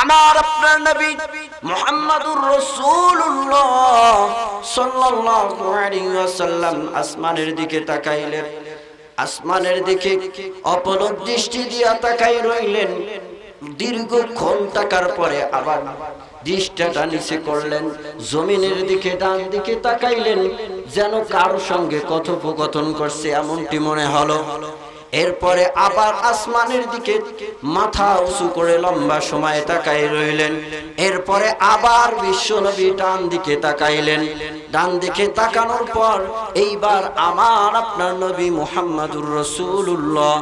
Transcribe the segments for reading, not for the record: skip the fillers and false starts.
আমার আপনার নবী মুহাম্মাদুর রাসূলুল্লাহ সাল্লাল্লাহু আলাইহি ওয়াসাল্লাম আসমানের দিকে তাকাইলেন। আসমানের দিকে অপলক দৃষ্টি দিয়া তাকাই রইলেন। দীর্ঘক্ষণ তাকার পরে আবার দৃষ্টিটা নিচে করলেন, জমিনের দিকে ডান দিকে তাকাইলেন, যেন কারোর সঙ্গে কথোপকথন করছে এমনটি মনে হলো। এরপরে আবার আসমানের দিকে মাথা উঁচু করে লম্বা সময় তাকাই রইলেন। এরপরে আবার বিশ্বনবী ডান দিকে তাকাইলেন। ডান দিকে তাকানোর পর এইবার আমার আপনার নবী মুহাম্মাদুর রাসূলুল্লাহ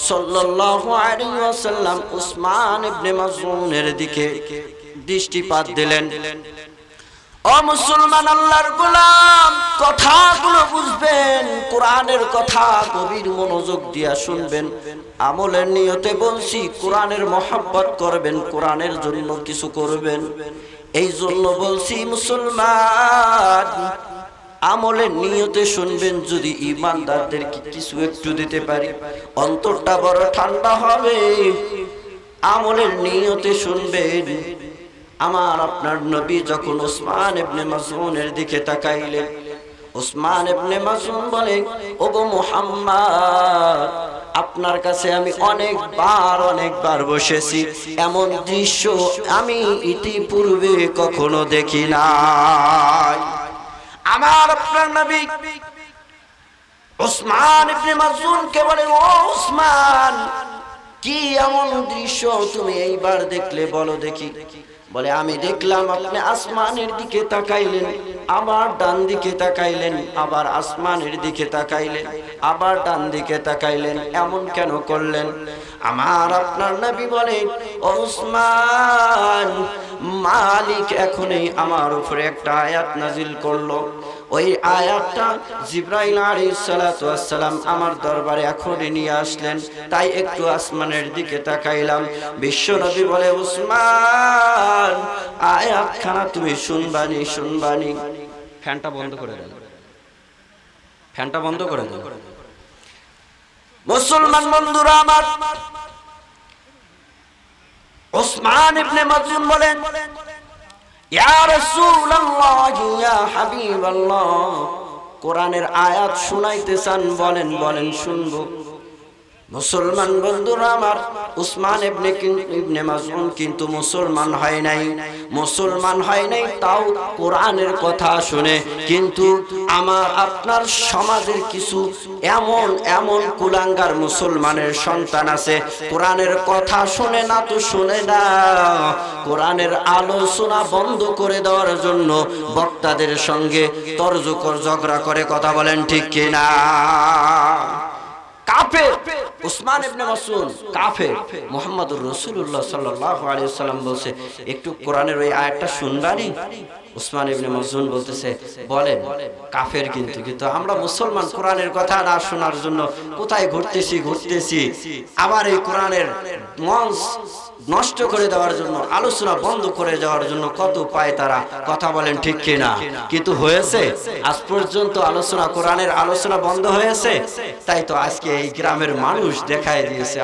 সাল্লাল্লাহু আলাইহি ওয়াসাল্লাম উসমান ইবনে মাযউনের দিকে দৃষ্টিপাত দিলেন। ও মুসলমান, আল্লাহর গোলাম, কথাগুলো বুঝবেন, কোরআনের কথা গভীর মনোযোগ দিয়া শুনবেন। আমলের নিয়তে বলছি, কোরআনের মহব্বত করবেন, কোরআনের জন্য কিছু করবেন। এই জন্য বলছি মুসলমান, আমলের নিয়তে শুনবেন। যদি ইমানদারদেরকে কিছু একটু দিতে পারি, অন্তরটা বড় ঠান্ডা হবে। আমলের নিয়তে শুনবেন। আমার আপনার নবী যখন উসমান ইবনে মাযউনের দিকে তাকাইলেন, উসমান ইবনে মাযউন বলে, ওগো মুহাম্মদ, আপনার কাছে আমি অনেকবার বসেছি, এমন দৃশ্য আমি ইতিপূর্বে কখনো দেখি নাই। আমার আপনার নবী উসমান ইবনে মাযউনকে বলে, ও উসমান, কি এমন দৃশ্য তুমি এইবার দেখলে বলো দেখি। বলে, আমি দেখলাম আপনি আসমানের দিকে তাকাইলেন, আবার ডান দিকে তাকাইলেন, আবার আসমানের দিকে তাকাইলেন, আবার ডান দিকে তাকাইলেন, এমন কেন করলেন? আমার আপনার নবী বলে, ও উসমান, মালিক এখনই আমার উপরে একটা আয়াত নাজিল করলো। ওই আয়াতটা জিবরাইল আলাইহিস সালাতু ওয়াস সালাম আমার দরবারে এখনই নিয়ে আসলেন, তাই একটু আসমানের দিকে তাকাইলাম। বিশ্ব নবী বলে, উসমান, আয়াতখানা তুমি শুনবানি। ফ্যানটা বন্ধ করে দেন, ফ্যানটা বন্ধ করে দেন। মুসলমান বন্ধুরা আমার, উসমান ইবনে মাযউন বলেন, ইয়া রাসূলুল্লাহ, ইয়া হাবিবাল্লাহ, কোরআনের আয়াত শুনাইতে চান? বলেন শুনবো। মুসলমান বন্ধুরা আমার, উসমান ইবনে মাযউন কিন্তু মুসলমান হয় নাই, তাও কোরআনের কথা শুনে। কিন্তু আমার আপনার সমাজের কিছু এমন কুলাঙ্গার মুসলমানের সন্তান আছে, কোরআনের কথা শুনে না তো শুনে না, কোরআনের আলোচনা বন্ধ করে দেওয়ার জন্য বক্তাদের সঙ্গে তর্জকর ঝগড়া করে। কথা বলেন ঠিক কিনা? কাফের উসমান ইবনে মাযউন, কাফের। মুহাম্মাদুর রাসূলুল্লাহ সাল্লাল্লাহু আলাইহি ওয়াসাল্লাম বলছে, একটু কোরআনের ওই আয়াতটা শুনবানি? উসমান ইবনে মাযউন বলতেছে, বলেন। কাফের কিন্তু আমরা মুসলমান কোরআনের কথা না শোনার জন্য কোথায় ঘুরতেছি, আবার এই কোরআনের মঞ্চ নষ্ট করে দেওয়ার জন্য, আলোচনা বন্ধ করে দেওয়ার জন্য কত পায় তারা। কথা বলেন ঠিক কিনা? কিন্তু হয়েছে আজ পর্যন্ত কোরআনের আলোচনা বন্ধ হয়েছে? তাই তো আজকে এই গ্রামের মানুষ দেখায় দিয়েছে,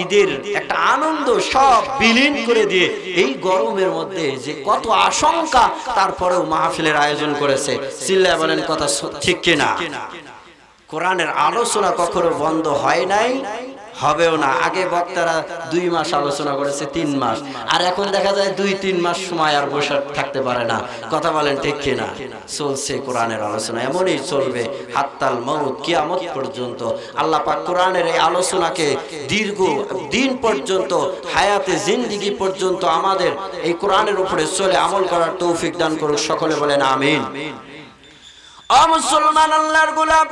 ঈদের একটা আনন্দ সব বিলীন করে দিয়ে এই গরমের মধ্যে যে কত আশঙ্কা, তারপরেও মাহফিলের আয়োজন করেছে। চিল্লায় বলেন কথা ঠিক কিনা? কোরআনের আলোচনা কখনো বন্ধ হয় নাই, হবেও না। আগে বক্তারা 2 মাস আলোচনা করেছে, 3 মাস, আর এখন দেখা যায় 2-3 মাস সময় আর বসে থাকতে পারে না। কথা বলেন ঠিক কিনা? চলছে কোরআনের আলোচনা, এমনই চলবে হাত্তাল মউত, কিয়ামত পর্যন্ত। আল্লাহ পাক কোরআনের এই আলোচনাকে দীর্ঘ দিন পর্যন্ত, হায়াতে জিন্দেগি পর্যন্ত আমাদের এই কোরআনের উপরে চলে আমল করার তৌফিক দান করুক। সকলে বলেন আমিন। ও মুসলমান, আল্লাহর গোলাম,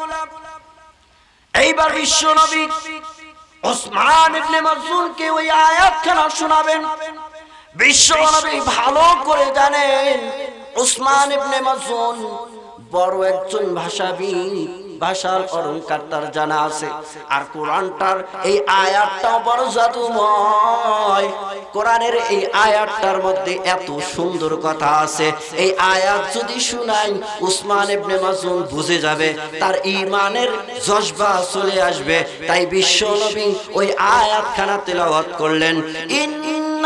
এইবার বিশ্ব নবী উসমান ইবনে মাযউনকে ওই আয়াতখানা শোনাবেন। বিশ্ব নবী ভালো করে জানেন উসমান ইবনে মাযউন বড় একজন ভাষাবিদ, ভাষার অলংকার তার জানা আছে। আর কোরআনটার এই আয়াতটাও বড় জাদুময়। কোরআনের এই আয়াতটার মধ্যে এত সুন্দর কথা আছে, এই আয়াত যদি শুনাই উসমান ইবনে মাযউন বুঝে যাবে, তার ঈমানের জজবা চলে আসবে। তাই বিশ্ব নবী ওই আয়াতখানা তেলাওয়াত করলেন।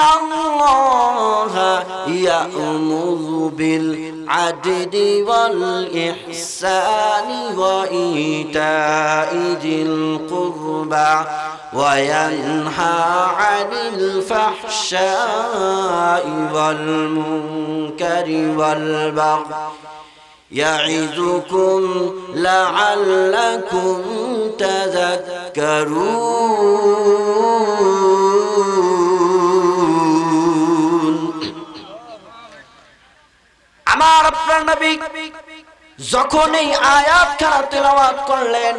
ইন্নাল্লাহা ইয়া'মুরু বিল আদলি ওয়াল ইহসানি ওয়া ইতা'i যিল কুরবা ওয়া ইয়ানহা আনিল ফাহশাই ওয়াল মুনকারি ওয়াল বাগই يعظكم لعلكم تذكرون আমার আপনার নবী যখন এই আয়াতখানা তেলাওয়াত করলেন,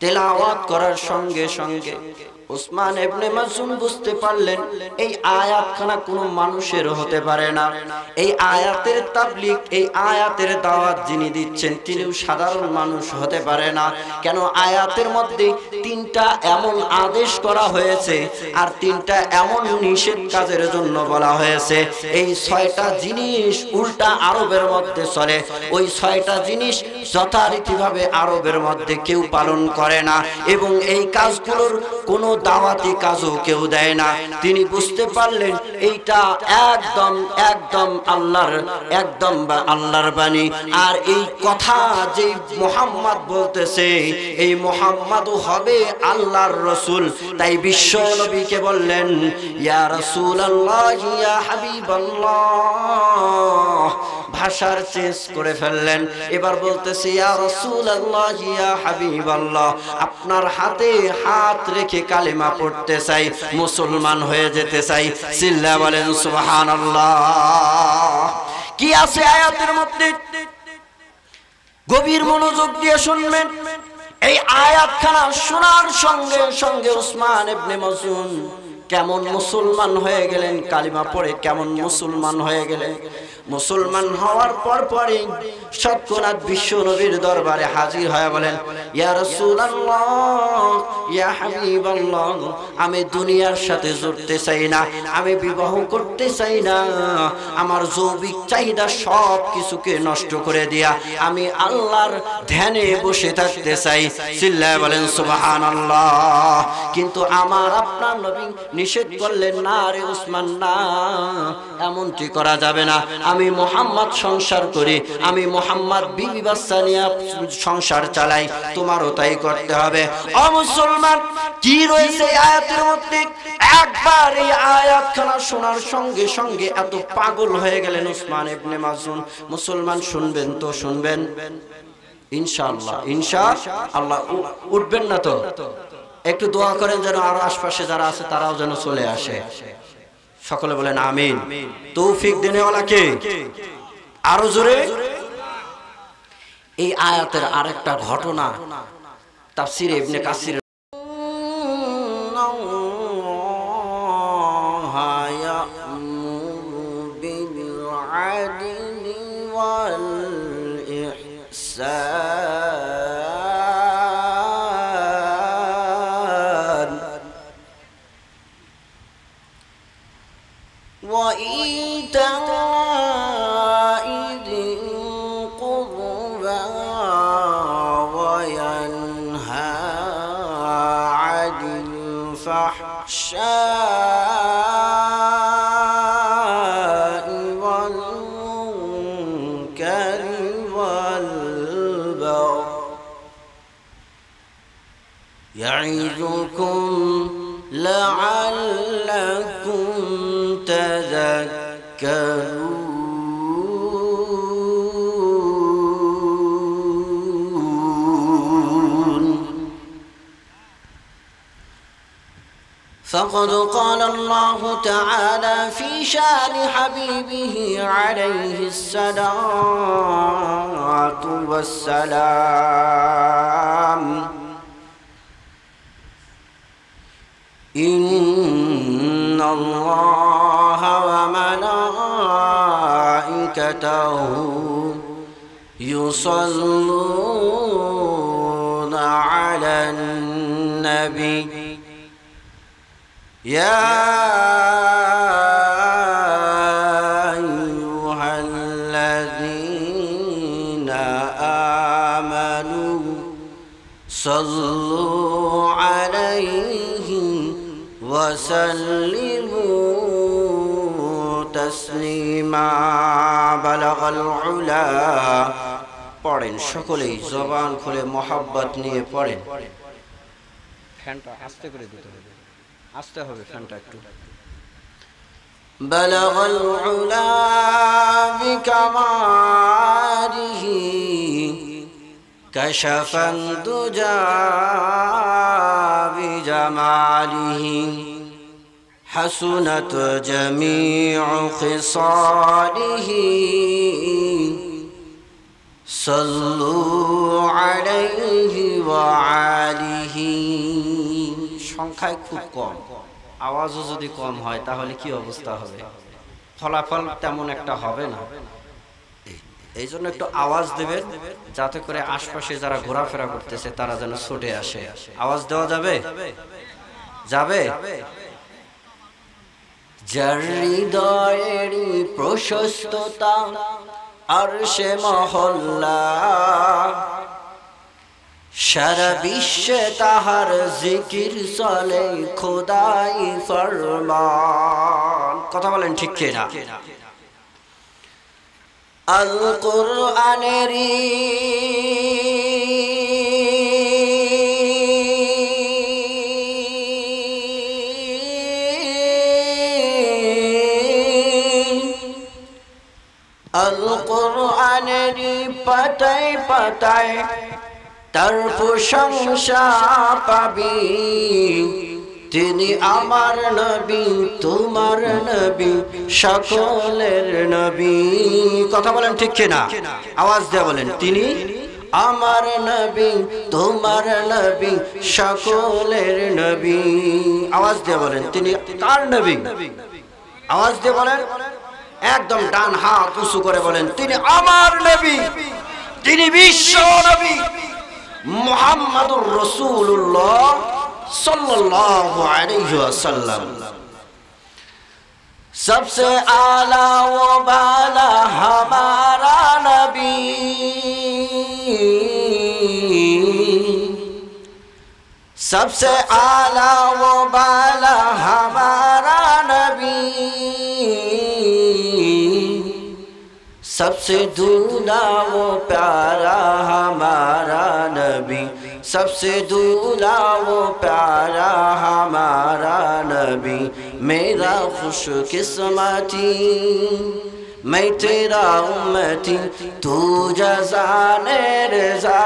তেলাওয়াত করার সঙ্গে সঙ্গে উসমান ইবনে মাসউদ বুঝতে পারলেন এই আয়াতখানা কোনো মানুষের হতে পারে না। এই আয়াতের তাবলীগ, এই আয়াতের দাওয়াত যিনি দিচ্ছেন তিনিও সাধারণ মানুষ হতে পারে না। কেন? আয়াতের মধ্যে তিনটা এমন আদেশ করা হয়েছে আর তিনটা এমন নিষেধ কাজের জন্য বলা হয়েছে। এই ছয়টা জিনিস উল্টা আরবের মধ্যে চলে, ওই ছয়টা জিনিস যথারীতিভাবে আরবের মধ্যে কেউ পালন করে না এবং এই কাজগুলোর কোনো দাওয়াতি কাজও কেউ দেয় না। তিনি বুঝতে পারলেন এইটা একদম একদম আল্লাহর বাণী। আর এই কথা যে মুহাম্মদ বলতেছে, এই মুহাম্মদও হবে আল্লাহর রাসূল। তাই বিশ্ব নবীকে বললেন, ইয়া রাসূলুল্লাহ, ইয়া হাবিবাল্লাহ। ভাষার চেঞ্জ করে ফেললেন, এবার বলতেছে ইয়া রাসূলুল্লাহ, ইয়া হাবিবাল্লাহ। আপনার হাতে হাত রেখে কালেমা পড়তে চাই, মুসলমান হয়ে যেতে চাই। চিল্লা বলেন সুবহানাল্লাহ। কি আছে আয়াতের মধ্যে? গভীর মনোযোগ দিয়ে শুনবেন। এই আয়াতখানা শোনার সঙ্গে সঙ্গে উসমান ইবনে মাসউদ কেমন মুসলমান হয়ে গেলেন, কালিমা পড়ে কেমন মুসলমান হয়ে গেলেন। মুসলমান হওয়ার পরই সৎকনাথ বিশ্ব নবীর দরবারে হাজির হয়ে বলেন, ইয়া রাসূলুল্লাহ, ইয়া হাবিবাল্লাহ, আমি দুনিয়ার সাথে জড়তে চাই না, আমি বিবাহ করতে চাই না, আমার যৌবিক চাহিদা সব কিছুকে নষ্ট করে দিয়া আমি আল্লাহর ধ্যানে বসে থাকতে চাই। চিল্লায় বলেন সুবহানাল্লাহ। কিন্তু আমার আপনার নবী নিষেধ করলেন, না রে উসমান, না, এমনটি করা যাবে না। আমি মুহাম্মদ সংসার করি, আমি মুহাম্মদ বিবি বাচ্চা নিয়ে সংসার চালাই, তোমারও তাই করতে হবে। ও মুসলমান, কি রয়েছে আয়াতের মধ্যে? একবার এই আয়াতখানা শোনার সঙ্গে সঙ্গে এত পাগল হয়ে গেলেন উসমান ইবনে মাসউদ। মুসলমান শুনবেন তো শুনবেন ইনশাআল্লাহ, ইনশাআল্লাহ। উঠবেন না তো? একটু দোয়া করেন যেন আরো আশপাশে যারা আছে তারাও যেন চলে আসে। সকলে বলেন আমিন। তৌফিক দেনেওয়ালা কে? আরো জোরে। এই আয়াতের আরেকটা ঘটনা তাফসীরে ইবনে কাসির وإيتاء ذي القربى وينهى عن الفحشاء والمنكر والبغي يعظكم لعلكم تذكرون. فقد قال الله تعالى في شان حبيبه عليه الصلاة والسلام: إن الله وملائكته يصلون على النبي يا أيها الذين آمنوا صلوا عليه وسلموا تسليما بلغ العلا পড়েন সকলেই জবান খুলে মোহাব্বত নিয়ে পড়েন ফ্যানটা আস্তে করে দিতে হবে আস্তে হবে ফ্যানটা একটু بلغ العلا بكماله كشف الدجى بجماله حسنت جميع خصاله صلوا عليه وآله সংখ্যায় খুব কম আওয়াজও যদি কম হয় তাহলে কি অবস্থা হবে ফলাফল তেমন একটা হবে না এই জন্য একটু আওয়াজ দেবেন যাতে করে আশপাশে যারা ঘোরাফেরা করতেছে তারা যেন ছুটে আসে আওয়াজ দেওয়া যাবে যাবে যার হৃদয়ের প্রশস্ততা আরশে মহল্লা সারা বিশ্বে তাহার জিকির চলে খোদাই ফরমান কথা বলেন ঠিক কিনা আল কোরআনেরই আল কোরআনেরই পাতায় পাতায় তার প্রশংসা পাবি তিনি আমার নবী তোমার নবী সকলের নবী কথা বলেন ঠিক কিনা আওয়াজ দিয়ে বলেন তিনি আমার নবী তোমার নবী সকলের নবী আওয়াজ দিয়ে বলেন তিনি কার নবী আওয়াজ দিয়ে বলেন একদম ডান হাত উঁচু করে বলেন তিনি আমার নবী তিনি বিশ্ব নবী মুহাম্মাদুর রাসূলুল্লাহ सल्लल्लाहु अलैहि वसल्लम सबसे आला व बाला हमारा नबी सबसे आला व बाला हमारा नबी सबसे दूल्हा वो प्यारा हमारा नबी सबसे दूल्हा वो प्यारा हमारा नबी मेरा खुशकिस्मती मैं तेरा उम्मती तू जज़ाने रज़ा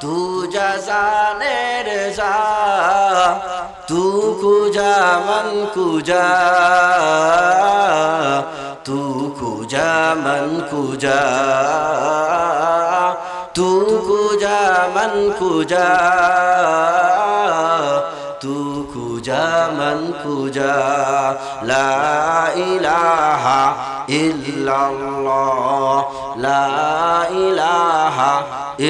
तू जज़ाने रज़ा तू कुजा मन कुजा तू कुजा मन कुजा तू कुजा मन कुजा तू कुजा मन कुजा ला इलाहा इल्लल्लाह ला इलाहा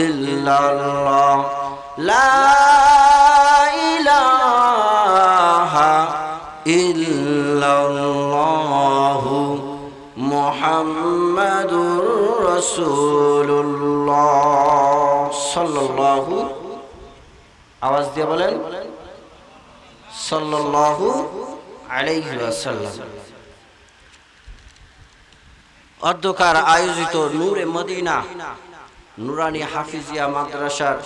इल्लल्लाह ला इलाहा इल्लल्लाह मुहम्मदुर রাসূলুল্লাহ সাল্লাল্লাহু আওয়াজ দিয়ে বলেন সাল্লাল্লাহু আলাইহি ওয়াসাল্লাম অধ্যকার আয়োজিত নূরে মদিনা নুরানি হাফিজিয়া মাদ্রাসার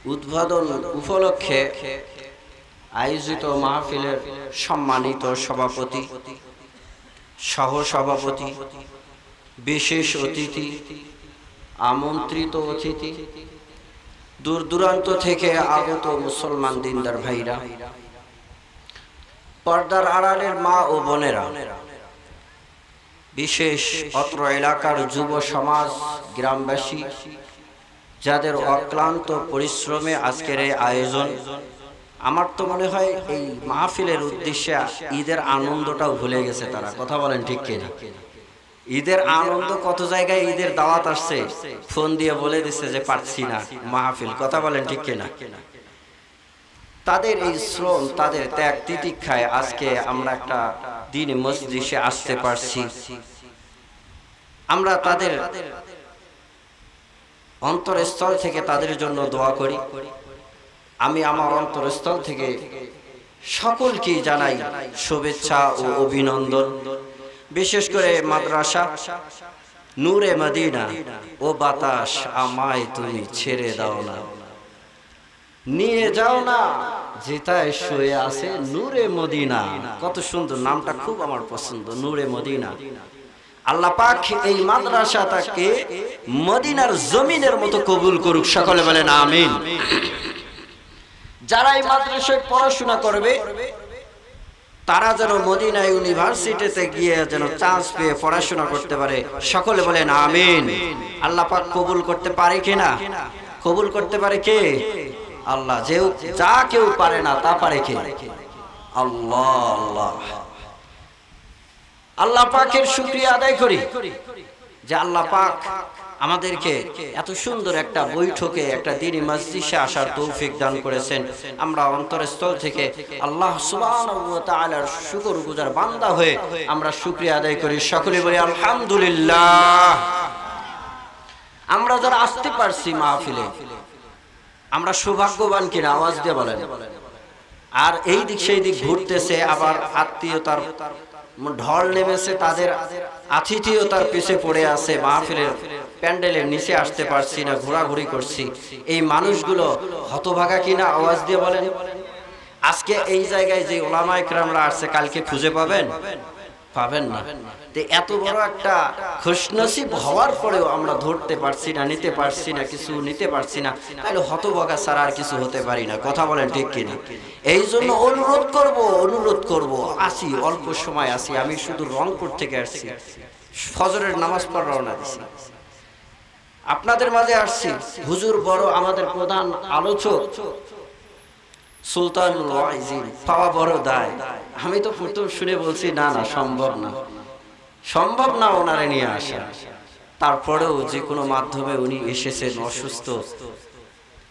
উদ্বোধন উপলক্ষে আয়োজিত মাহফিলের সম্মানিত সভাপতি সহ সভাপতি বিশেষ অতিথি আমন্ত্রিত অতিথি দূর দূরান্ত থেকে আগত মুসলমান দিনদার ভাইরা পর্দার আড়ালের মা ও বোনেরা বিশেষ অত্র এলাকার যুব সমাজ গ্রামবাসী যাদের অক্লান্ত পরিশ্রমে আজকের এই আয়োজন আমার তো মনে হয় এই মাহফিলের উদ্দেশ্যে ঈদের আনন্দটাও ভুলে গেছে তারা কথা বলেন ঠিক কিনা ঈদের আনন্দ কত জায়গায় ঈদের দাওয়াত আসছে ফোন দিয়ে বলে দিচ্ছে যে পারছি না মাহফিল কথা বলেন ঠিক কিনা তাদের এই শ্রম তাদের ত্যাগ তিতিক্ষায় আজকে আমরা একটা দিনে মজলিসে আসতে পারছি আমরা তাদের অন্তরস্থল থেকে তাদের জন্য দোয়া করি আমি আমার অন্তরস্থল থেকে সকলকে জানাই শুভেচ্ছা ও অভিনন্দন। বিশেষ করে মাদ্রাসা নূরে মদিনা ও বাতাস আমায় তুমি ছেড়ে দাও না, নিয়ে যাও না যেটায় শুয়ে আছে নূরে মদিনা। কত সুন্দর নামটা, খুব আমার পছন্দ, নূরে মদিনা। আল্লাহ পাক এই মাদ্রাসাটাকে মদিনার জমিনের মতো কবুল করুক, সকলে বলেন আমিন। যারা এই মাদ্রাসায় পড়াশোনা করবে তারা যেন মদিনা ইউনিভার্সিটিতে গিয়ে যেন চান্স পেয়ে পড়াশোনা করতে পারে, সকলে বলেন আমিন। আল্লাহ পাক কবুল করতে পারে কিনা? কবুল করতে পারে কে? আল্লাহ। যা কেউ পারে না তা পারে কে? আল্লাহ। আল্লাহ আল্লাহ পাকের শুকরিয়া আদায় করি যে আল্লাহ পাক আমাদেরকে এত সুন্দর একটা বৈঠকে, একটা দ্বীনি মজলিসে আসার তৌফিক দান করেছেন। আমরা অন্তরস্থল থেকে আল্লাহ সুবহানাহু ওয়া তাআলার শুকরগুজার বান্দা হয়ে আমরা শুকরিয়া আদায় করি, সকলে বলি আলহামদুলিল্লাহ। আমরা যারা আসতে পারছি মাহফিলে আমরা সৌভাগ্যবান কিনা? আওয়াজ দিয়ে বলেন। আর এই দিক সেই দিক ঘুরতেছে, আবার আত্মীয়তার ঢল নেমেছে, তাদের আতিথেয়তার পিছে পড়ে আছে, মাহফিলের প্যান্ডেলের নিচে আসতে পারছি না, ঘোরাঘুরি করছি। এই মানুষগুলো হতভাগা কিনা? আওয়াজ দিয়ে বলেন। আজকে এই জায়গায় যে ওলামায়ে কেরামরা আসছে কালকে খুঁজে পাবেন? পাবেন না। এত বড় একটা খুশনসিব হওয়ার পরেও আমরা ধরতে পারছি না, নিতে পারছি না, কিছু নিতে পারছি না, তাহলে হতভাগা ছাড়া আর কিছু হতে পারি না। কথা বলেন ঠিক কিনা? এই জন্য অনুরোধ করব আসি, অল্প সময় আসি। আমি শুধু রংপুর থেকে আসছি, ফজরের নামাজ পড়া রওনা দিছি, আপনাদের মাঝে আসছি। হুজুর বড় আমাদের প্রধান আলোচক সুলতানুল ওয়াইজিন, পাওয়া বড় দায়। আমি তো প্রথম শুনে বলছি না না, সম্ভব না ওনারে নিয়ে আসা। তারপরেও যে কোনো মাধ্যমে উনি এসেছেন অসুস্থ,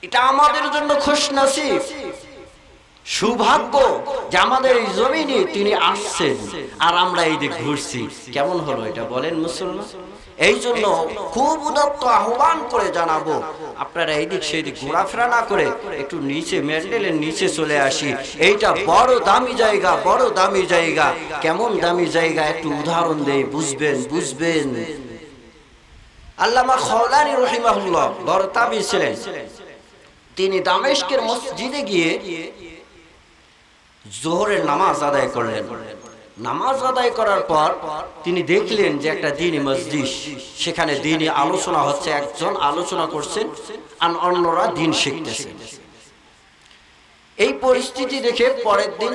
এটা আমাদের জন্য খুশনসিব, সৌভাগ্য যে আমাদের এই জমিনে তিনি আসছেন আর আমরা এই দিক ঘুরছি। কেমন হলো এটা বলেন মুসলমান? এই জন্য খুব উদাত্ত আহ্বান করে জানাবো, আপনারা এই দিক সেই দিক ঘোরাফেরা না করে একটু নিচে মেন্ডেলের নিচে চলে আসি। এইটা বড় দামি জায়গা, বড় দামি জায়গা। কেমন দামি জায়গা একটু উদাহরণ দেই, বুঝবেন। আল্লামা খাওলানী রাহিমাহুল্লাহ বড় তাবিঈ ছিলেন। তিনি দামেস্কের মসজিদে গিয়ে জোহরের নামাজ আদায় করলেন। নামাজ আদায় করার পর তিনি দেখলেন যে একটা দ্বীনি মজলিস, সেখানে দ্বীনি আলোচনা হচ্ছে, একজন আলোচনা করছেন আর অন্যরা দ্বীন শিখতেছেন। এই পরিস্থিতি দেখে পরের দিন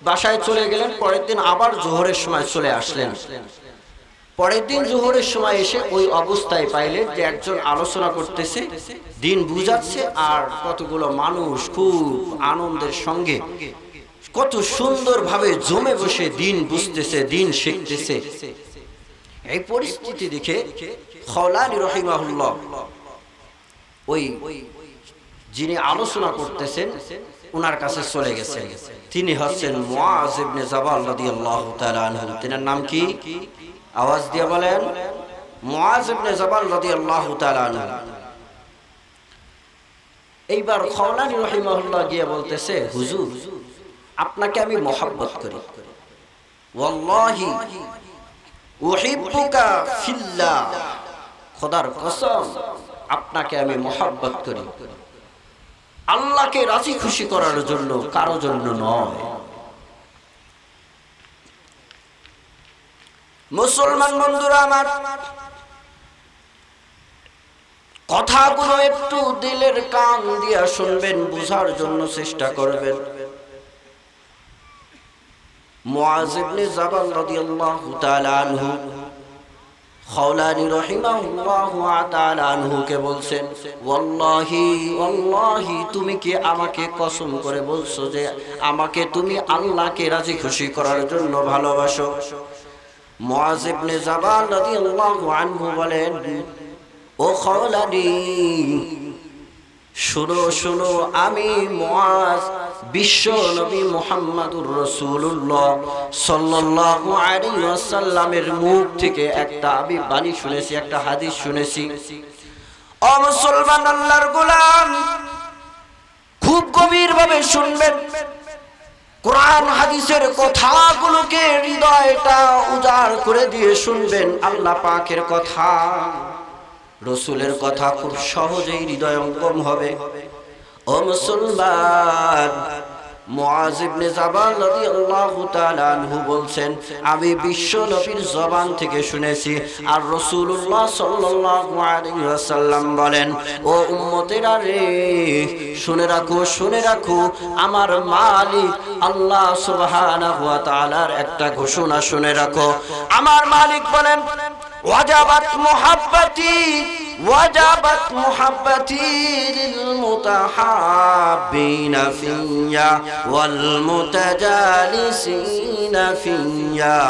বাসায় চলে গেলেন। পরের দিন আবার জোহরের সময় চলে আসলেন। পরের দিন জোহরের সময় এসে ওই অবস্থায় পাইলেন যে একজন আলোচনা করতেছে, দ্বীন বুঝাচ্ছে, আর কতগুলো মানুষ খুব আনন্দের সঙ্গে কত সুন্দর ভাবে জমে বসে দ্বীন বুঝতেছে, দ্বীন শিখতেছে। এই পরিস্থিতি দেখে খাওলানী রাহিমাহুল্লাহ ওই যিনি আলোচনা করতেছেন ওনার কাছে চলে গেছেন। তিনি হচ্ছেন মুআজ ইবনে জাবাল রাদিয়াল্লাহু তাআলা আনহু। তিনার নাম কি? আওয়াজ দিয়ে বলেন। মুআজ ইবনে জাবাল রাদিয়াল্লাহু তাআলা আনহু। এইবার খাওলানী রাহিমাহুল্লাহ গিয়ে বলতেছে, হুজুর আপনাকে আমি মহব্বত করি, ওয়াল্লাহি উহিব্বুকা ফিল্লাহ, খোদার কসম আপনাকে আমি মহব্বত করি, আল্লাহকে রাজি খুশি করার জন্য, কারো জন্য নয়। মুসলমান বন্ধুরা আমার, কথাগুলো একটু দিলের কান দিয়া শুনবেন, বুঝার জন্য চেষ্টা করবেন। মুআজ ইবনে জাবাল রাদিয়াল্লাহু তাআলা আনহু খাওলানী রাহিমাহুল্লাহু তাআলা আনহুকে বলছেন, ওয়াল্লাহি তুমি কি আমাকে কসম করে বলছো যে আমাকে তুমি আল্লাহকে রাজি খুশি করার জন্য ভালোবাসো? মুআজ ইবনে জাবাল রাদিয়াল্লাহু আনহু বলেন, ও খাওলানী শোনো, আমি মুআজ বিশ্ব নবী মুহাম্মদুর রাসূলুল্লাহ সাল্লাল্লাহু আলাইহি ওয়াসাল্লামের মুখ থেকে একটা বাণী শুনেছি, একটা হাদিস শুনেছি। ও মুসলমান আল্লাহর গোলাম, খুব গভীরভাবে শুনবেন। কোরআন হাদিসের কথাগুলোকে হৃদয়টা উজাড় করে দিয়ে শুনবেন। আল্লাহ পাকের কথা, রসুলের কথা খুব সহজেই হৃদয়ঙ্গম হবে। ও মুসলমান, মুআজ ইবনে জাবাল রাদিয়াল্লাহু তাআলা আনহু বলছেন, আমি বিশ্ব নবীর জবান থেকে শুনেছি, আর রাসূলুল্লাহ সাল্লাল্লাহু আলাইহি ওয়াসাল্লাম বলেন, ও উম্মতেরা রে, শুনে রাখো, শুনে রাখো, আমার মালিক আল্লাহ সুবহানাহু ওয়া তাআলার একটা ঘোষণা শুনে রাখো। আমার মালিক বলেন, ওয়াজাবাত মুহাব্বতি وجبت محبتي للمتحابين فيا والمتجالسين فيا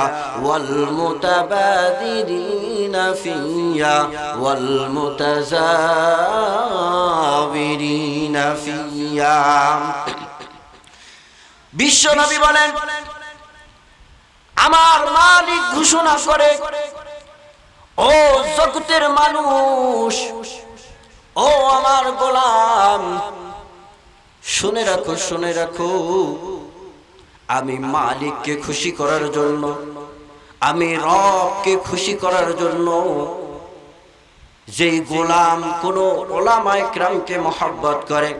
والمتبادلين فيا والمتزاورين فيا। বিশ্ব নবী বলেন, আমার মালিক ঘোষণা করে, ও জগতের মানুষ, ও আমার গোলাম, শুনে রাখো, শুনে রাখো, আমি মালিককে খুশি করার জন্য, আমি রবকে খুশি করার জন্য, যেই গোলাম কোন উলামায়ে কেরামকে মহব্বত করে,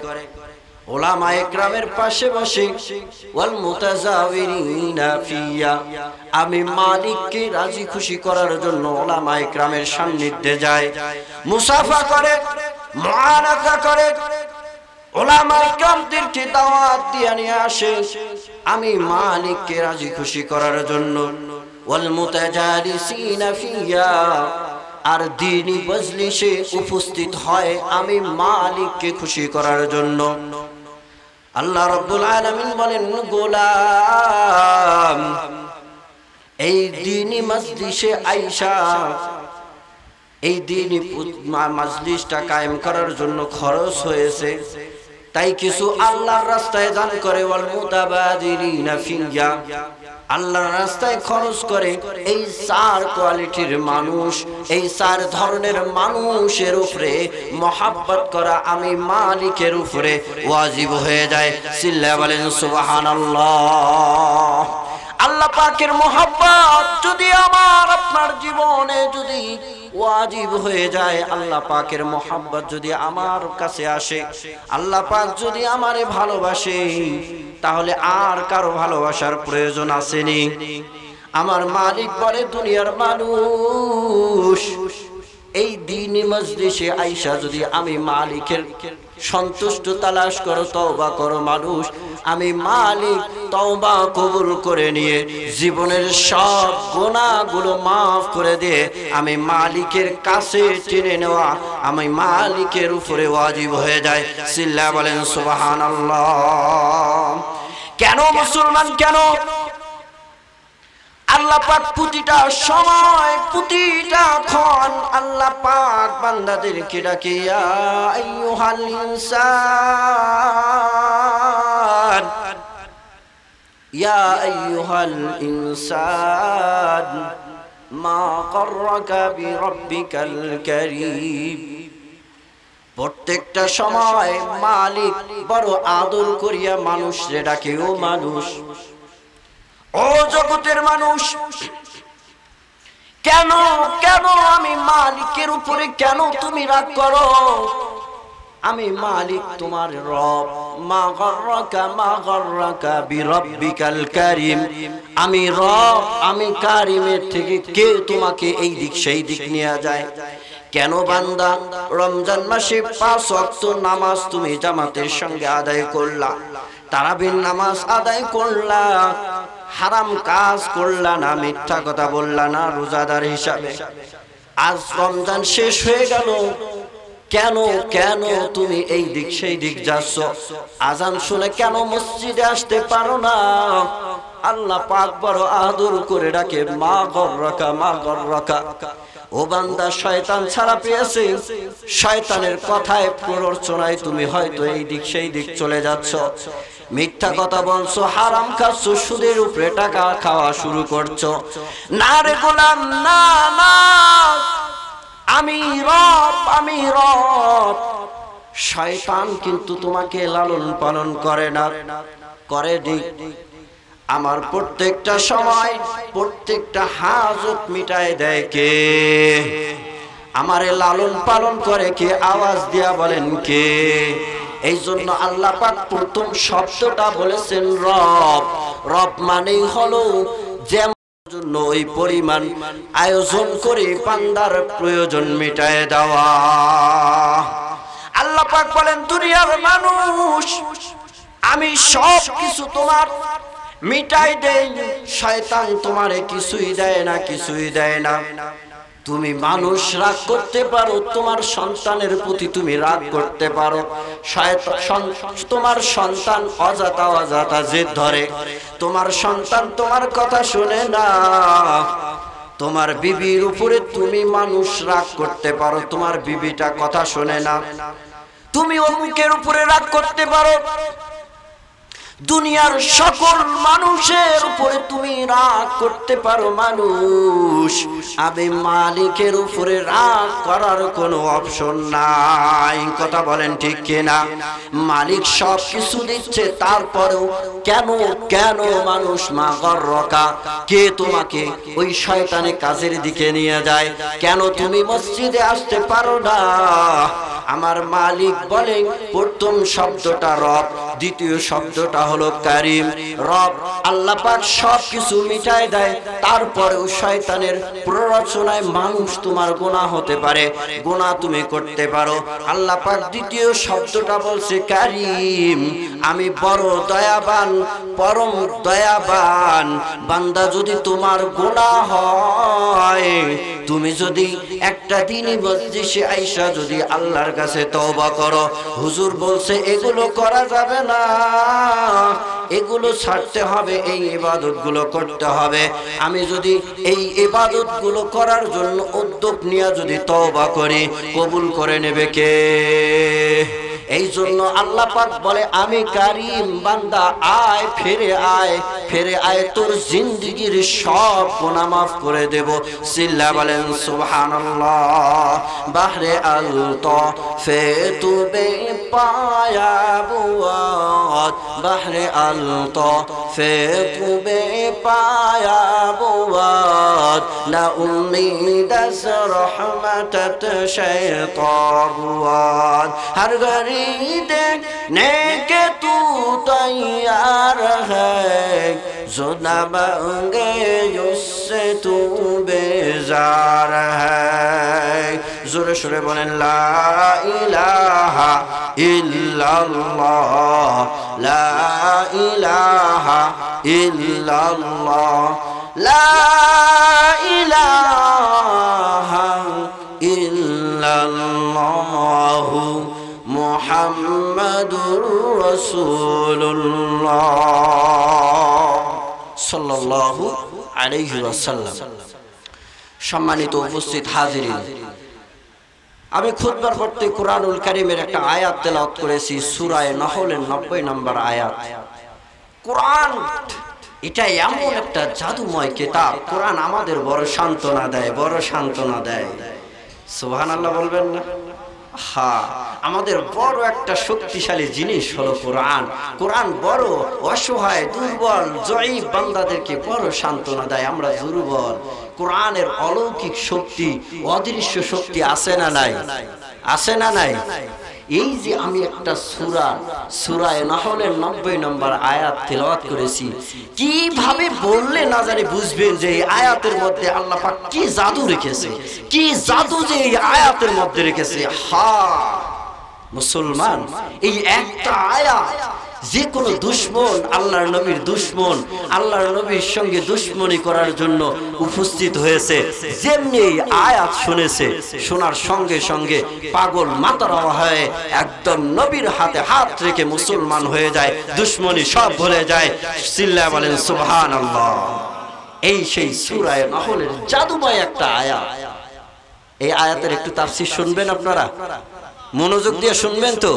উলামায়ে কেরামের পাশে বসে, ওয়াল মুতাজাওয়িরিনা ফিয়া, আমি মালিককে রাজি খুশি করার জন্য উলামায়ে কেরামের সান্নিধ্যে যায়, মুসাফা করে, মুআনাকা করে, উলামায়ে কেরামদেরকে দাওয়াত দিয়ে নিয়ে আসে, আমি মালিককে রাজি খুশি করার জন্য। ওয়াল মুতাজালিসিনা ফিয়া, আর দ্বীনি মজলিসে উপস্থিত হয় আমি মালিককে খুশি করার জন্য। আল্লাহ রাব্বুল আলামিন বলেন, গোলাম, এই দ্বীনি মজলিসে আয়েশা, এই দ্বীনি মজলিসটা কায়েম করার জন্য খরচ হয়েছে, তাই কিছু আল্লাহর রাস্তায় দান করে, ওয়াল মুতাবাদিলিনা ফিয়া, আল্লাহর রাস্তায় খরচ করে। এই চার কোয়ালিটির মানুষ, এই চার ধরনের মানুষের উপরে মহব্বত করা আমি মালিকের উপরে ওয়াজিব হয়ে যায়। চিল্লায়া বলেন সুবহানাল্লাহ। আল্লাহ পাকের মহব্বত যদি আমার আপনার জীবনে যদি ওয়াজিব হয়ে যায়, আল্লাহ পাকের মহব্বত যদি আমার কাছে আসে, আল্লাহ পাক যদি আমারে ভালোবাসে, তাহলে আর কারো ভালোবাসার প্রয়োজন আসেনি। আমার মালিক বলে, দুনিয়ার মানুষ, এই দ্বীনি মজলিসে আয়েশা যদি আমি মালিকের সন্তুষ্ট তালাশ করো, তওবা করো মানুষ, আমি মালিক তওবা কবুল করে নিয়ে জীবনের সব গুনাহগুলো মাফ করে দিয়ে আমি মালিকের কাছে টেনে নেওয়া আমি মালিকের উপরে ওয়াজিব হয়ে যায়। চিল্লায়া বলেন সুবহানাল্লাহ। কেন মুসলমান, কেন? আল্লাহ পাক প্রতিটা সময়, প্রতিটা ক্ষণ আল্লাহ পাক বান্দাদেরকে ডাকে, ইয়া আইয়ুহাল ইনসান, ইয়া আইয়ুহাল ইনসান মা গাররাকা বিরাব্বিকাল কারীম। প্রত্যেকটা সময় মালিক বড় আদর করিয়া মানুষরে ডাকে, ও মানুষ, ও জগতের মানুষ, কেন কেন আমি মালিকের উপরে কেন তুমি রাগ করো? আমি মালিক তোমার রব। মা গাররাকা বিরাব্বিকাল কারীম, আমি রব, আমি কারিমের থেকে কে তোমাকে এই দিক সেই দিক নিয়ে যায়? কেন বান্দা রমজান মাসে 5 ওয়াক্ত নামাজ তুমি জামাতের সঙ্গে আদায় করলা, তারাবির নামাজ আদায় করলা, হারাম কাজ করলা না, মিথ্যা কথা বললা না রোজাদার হিসাবে, আজ রমজান শেষ হয়ে গেল, কেন কেন তুমি এই দিক সেই দিক যাচ্ছ? আজান শুনে কেন মসজিদে আসতে পারো না? আল্লাহ পাক বড় আদর করে ডাকে, মা গাররাকা মা গাররাকা। ও বান্দা, শয়তান ছাড়া পেয়েছে, শয়তানের কথায় প্ররোচনায় তুমি হয়তো এই দিক সেই দিক চলে যাচ্ছ, মিথ্যা কথা বলছো, হারাম খাচ্ছ, সুদের উপরে টাকা খাওয়া শুরু করছো। না রে গোলাম, না না, আমি রব, আমি রব। শয়তান কিন্তু তোমাকে লালন পালন করে না, করে নি। আমার প্রত্যেকটা সময় প্রত্যেকটা হাজত মিটায় দেয় কে? আমারে লালন পালন করে কে? আওয়াজ দিয়া বলেন কে? এই জন্য আল্লাহ পাক প্রথম শব্দটা বলেছেন রব। রব মানেই হলো যেমন জন্য ওই পরিমাণ আয়োজন করে বান্দার প্রয়োজন মিটায় দেওয়া। আল্লাহ পাক বলেন দুনিয়ার মানুষ আমি সব কিছু তোমার মিটাই দেই, শয়তান তোমারে কিছুই দেয় না, কিছুই দেয় না। তুমি মানুষ রাগ করতে পারো, তোমার সন্তানের প্রতি তুমি রাগ করতে পারো, তোমার সন্তান অজাতা অজাতা জেদ ধরে, তোমার সন্তান তোমার কথা শোনে না। তোমার বিবির উপরে তুমি মানুষ রাগ করতে পারো, তোমার বিবিটা কথা শোনে না। তুমি অমুকের উপরে রাগ করতে পারো, দুনিয়ার সকল মানুষের উপরে তুমি রাগ করতে পারো মানুষ, আমি মালিকের উপরে রাগ করার কোনো অপশন নাই। কথা বলেন ঠিক কিনা? মালিক সব কিছু দিচ্ছে, তারপরেও কেন কেন মানুষ মাগররকা, কে তোমাকে ওই শয়তানি কাজের দিকে নিয়ে যায়? কেন তুমি মসজিদে আসতে পারো না? আমার মালিক বলেন প্রথম শব্দটা রব, দ্বিতীয় শব্দটা হলো কারীম। রব আল্লাহ পাক সব কিছু মিটায় দেয়, তারপরেও শয়তানের প্ররোচনায় মানুষ তোমার গুনাহ হতে পারে, গুনাহ তুমি করতে পারো। আল্লাহ পাক দ্বিতীয় শব্দটা বলছে কারীম, আমি বড় দয়াবান, পরম দয়াবান। বান্দা যদি তোমার গুনাহ হয়, তুমি যদি একটা দিনই মজলিসে আইসা যদি আল্লাহর কাছে তওবা করো, হুজুর বলছে এগুলো করা যাবে না, এগুলো ছাড়তে হবে, এই ইবাদতগুলো করতে হবে। আমি যদি এই ইবাদতগুলো করার জন্য উদ্যোগ নিয়ে যদি তওবা করি, কবুল করে নেবে কে? এই জন্য আল্লাহ পাক বলে আমি কারীম, বান্দা আয়, ফিরে আয়, ফিরে আয়, তোর জিন্দেগির সব গুনাহ মাফ করে দেব। সিল্লা বলেন সুবহানাল্লাহ। বাহরে আল তাফিতু বে পায়া বুয়াত, বাহরে আল তাফিতু বে পায়া বুয়াত, না উম্মিদ আস রহমাতাত শাইতান, हर घड़ी देखने के तू तैयार है, जो न मांगे उससे तू बेजार है। जोरे शोरे बोले ला इलाहा इल्लल्लाह, ला इलाहा इल्लल्लाह, ला इलाहा इल्लल्लाह, মুহাম্মাদুর রাসূলুল্লাহ সাল্লাল্লাহু আলাইহি ওয়াসাল্লাম। সম্মানিত উপস্থিত হাজিরিন, আমি খুতবার পড়তে কুরআনুল কারীমের একটা আয়াত তেলাওয়াত করেছি, সূরা নহলের 90 নম্বর আয়াত। কুরআন এটা এমন একটা জাদুময় কিতাব, কুরআন আমাদের বড় সান্ত্বনা দেয়, বড় সান্ত্বনা দেয়। সুবহানাল্লাহ বলবেন না? হ্যাঁ, আমাদের বড় একটা শক্তিশালী জিনিস হলো কোরআন। কোরআন বড় অসহায়, দুর্বল, জয়ীফ বান্দাদেরকে বড় সান্ত্বনা দেয়। আমরা দুর্বল, কোরআনের অলৌকিক শক্তি, অদৃশ্য শক্তি আছে না নাই? আছে না নাই? এই যে আমি একটা সূরা নহলের 90 নম্বর আয়াত তেলাওয়াত করেছি, কিভাবে বললে না জানি বুঝবেন যে এই আয়াতের মধ্যে আল্লাহ পাক কি জাদু রেখেছে, কি জাদু যে এই আয়াতের মধ্যে রেখেছে। হ্যাঁ মুসলমান, এই একটা আয়াত যে কোনো দুশমন, আল্লাহর নবীর দুশমন, আল্লাহর নবীর সঙ্গে দুশমনি করার জন্য উপস্থিত হয়েছে, যেমনি এই আয়াত শুনেছে, শোনার সঙ্গে সঙ্গে পাগল মাতারা হয়ে একদম নবীর হাতে হাত রেখে মুসলমান হয়ে যায়, দুশমনি সব ভুলে যায়। চিল্লায় বলেন সুবহানাল্লাহ। এই সেই সূরা নহলের জাদুময় একটা আয়াত। এই আয়াতের একটু তাফসীর শুনবেন আপনারা, মনোযোগ দিয়ে শুনবেন তো।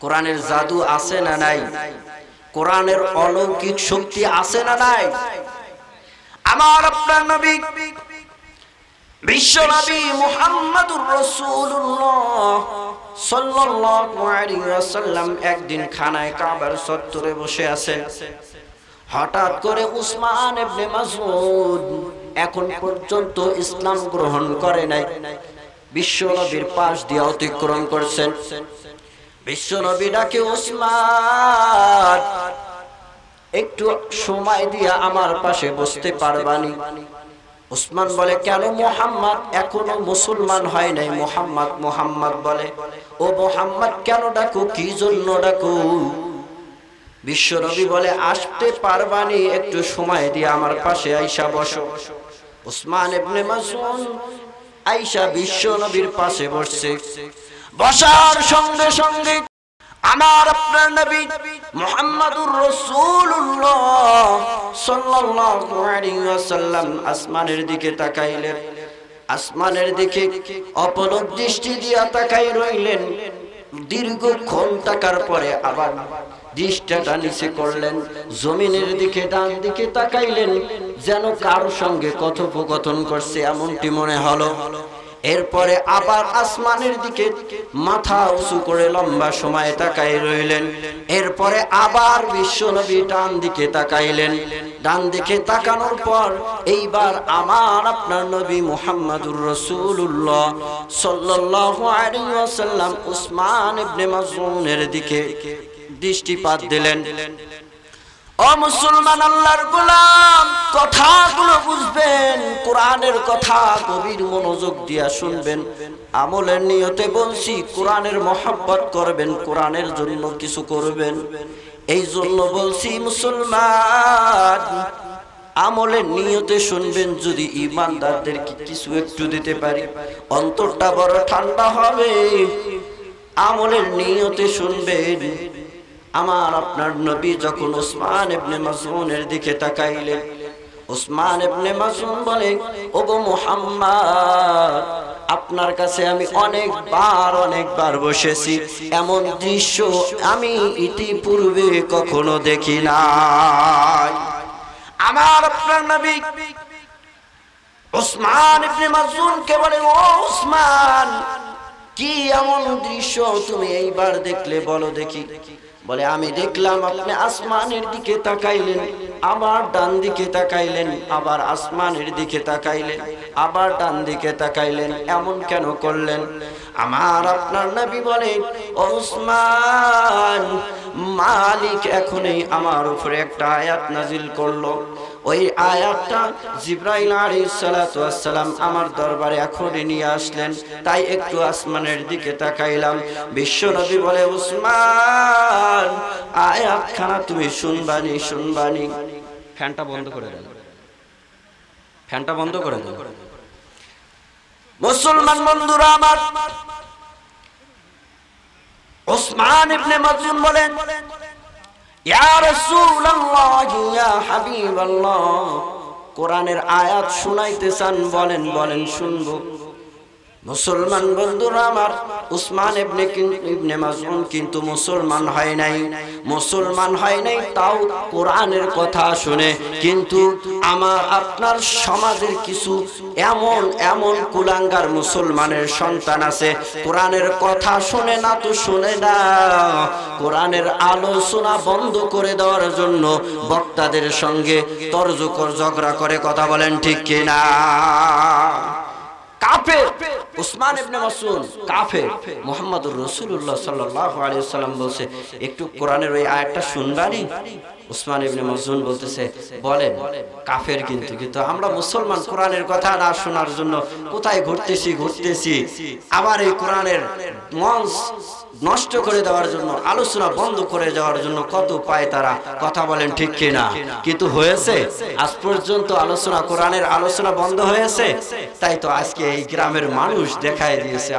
কোরআনের জাদু আছে না নাই? কোরআনের অলৌকিক শক্তি আছে না নাই? আমার আপনার নবী বিশ্ব নবী মুহাম্মাদুর রাসূলুল্লাহ সাল্লাল্লাহু আলাইহি ওয়াসাল্লাম একদিন খানায় কাবার চত্বরে বসে আছেন। হঠাৎ করে উসমান ইবনে মাসউদ এখন পর্যন্ত ইসলাম গ্রহণ করে নাই, বিশ্বনবীর পাশ দিয়ে অতিক্রম করছেন। বিশ্বনবী ডাকে, উসমান একটু সময় দিয়ে আমার পাশে বসতে পারবানি? উসমান বলে, কেন? মুহাম্মদ এখনো মুসলমান হয় নাই। মুহাম্মদ মুহাম্মদ বলে। ও মুহাম্মদ কেন ডাকো, কি জন্য ডাকো? বিশ্বনবী বলে, আসতে পারবানি? একটু সময় দিয়ে আমার পাশে আইসা বসো। উসমান ইবনে মাসউদ আইসা বিশ্বনবীর পাশে বসছে। বসার সঙ্গে সঙ্গে আমার আপনার নবী মুহাম্মাদুর রাসূলুল্লাহ সাল্লাল্লাহু আলাইহি ওয়াসাল্লাম আসমানের দিকে তাকাইলেন। আসমানের দিকে অপলক দৃষ্টি দিয়া তাকাই রইলেন। দীর্ঘক্ষণ তাকার পরে আবার দৃষ্টিটা নিচে করলেন, জমিনের দিকে ডান দিকে তাকাইলেন, যেন কারো সঙ্গে কথোপকথন করছে এমনটি মনে হলো। এরপরে আবার আসমানের দিকে মাথা উঁচু করে লম্বা সময় তাকাই রইলেন। এরপরে আবার বিশ্বনবী ডান দিকে তাকাইলেন। ডান দিকে তাকানোর পর এইবার আমার আপনার নবী মুহাম্মাদুর রাসূলুল্লাহ সাল্লাল্লাহু আলাইহি ওয়াসাল্লাম উসমান ইবনে মাসউদের দিকে দৃষ্টিপাত দিলেন। ও মুসলমান, আল্লাহর গোলাম, কথাগুলো বুঝবেন, কোরআনের কথা গভীর মনোযোগ দিয়া শুনবেন। আমলের নিয়তে বলছি, কোরআনের মহব্বত করবেন, কোরআনের জন্য কিছু করবেন। এই জন্য বলছি মুসলমান, আমলের নিয়তে শুনবেন। যদি ইমানদারদেরকে কিছু একটু দিতে পারি, অন্তরটা বড় ঠান্ডা হবে। আমলের নিয়তে শুনবেন। আমার আপনার নবী যখন উসমান ইবনে মাসউদের দিকে তাকাইলেন, উসমান ইবনে মাসউদ বলে, ওগো মুহাম্মদ, আপনার কাছে আমি অনেকবার বসেছি, এমন দৃশ্য আমি ইতিপূর্বে কখনো দেখি নাই। আমার আপনার নবী উসমান ইবনে মাসউদকে বলে, ও উসমান, কি এমন দৃশ্য তুমি এইবার দেখলে, বলো দেখি। বলে, আমি দেখলাম আপনি আসমানের দিকে তাকাইলেন, আবার ডান দিকে তাকাইলেন, আবার আসমানের দিকে তাকাইলেন, আবার ডান দিকে তাকাইলেন, এমন কেন করলেন? আমার আপনার নবী বলে, ও উসমান, মালিক এখনই আমার উপরে একটা আয়াত নাজিল করলো। ওই আয়াতটা জিবরাইল আলাইহিস সালাতু ওয়াস সালাম আমার দরবারে এখনই নিয়ে আসলেন, তাই একটু আসমানের দিকে তাকাইলাম। বিশ্বনবী বলে, উসমান, আয়াতখানা তুমি শুনবানি। ফ্যানটা বন্ধ করে দেন, ফ্যানটা বন্ধ করে দেন। মুসলমান বন্ধুরা আমার, উসমান ইবনে মাসউদ বলেন, ইয়া রাসূলুল্লাহ, ইয়া হাবিবাল্লাহ, কোরআনের আয়াত শুনাইতে চান? বলেন শুনবো। মুসলমান বন্ধুরা আমার, উসমান ইবনে মাসউদ কিন্তু মুসলমান হয় নাই, তাও কোরআনের কথা শুনে। কিন্তু আমার আপনার সমাজের কিছু এমন কুলাঙ্গার মুসলমানের সন্তান আছে, কোরআনের কথা শুনে না তো শুনে না, কোরআনের আলোচনা বন্ধ করে দেওয়ার জন্য বক্তাদের সঙ্গে তর্জকর ঝগড়া করে। কথা বলেন ঠিক কিনা? কাফের উসমান ইবনে মাসউদ কাফের। মুহাম্মাদুর রাসূলুল্লাহ সাল্লাল্লাহু আলাইহি ওয়াসাল্লাম বলছে, একটু কোরআনের ওই আয়াতটা শুনবানি? উসমান ইবনে মাসউদ বলতেছে, বলেন, কাফের কিন্তু আমরা মুসলমান, কোরআনের কথা না শোনার জন্য কোথায় ঘুরতেছি, আবার এই কোরআনের মঞ্চ নষ্ট করে দেওয়ার জন্য, আলোচনা বন্ধ করে দেওয়ার জন্য কত পায় তারা। কথা বলেন ঠিক কিনা? কিন্তু হয়েছে আজ পর্যন্ত কোরআনের আলোচনা বন্ধ হয়েছে? তাই তো আজকে এই গ্রামের মানুষ দেখায় দিয়েছে,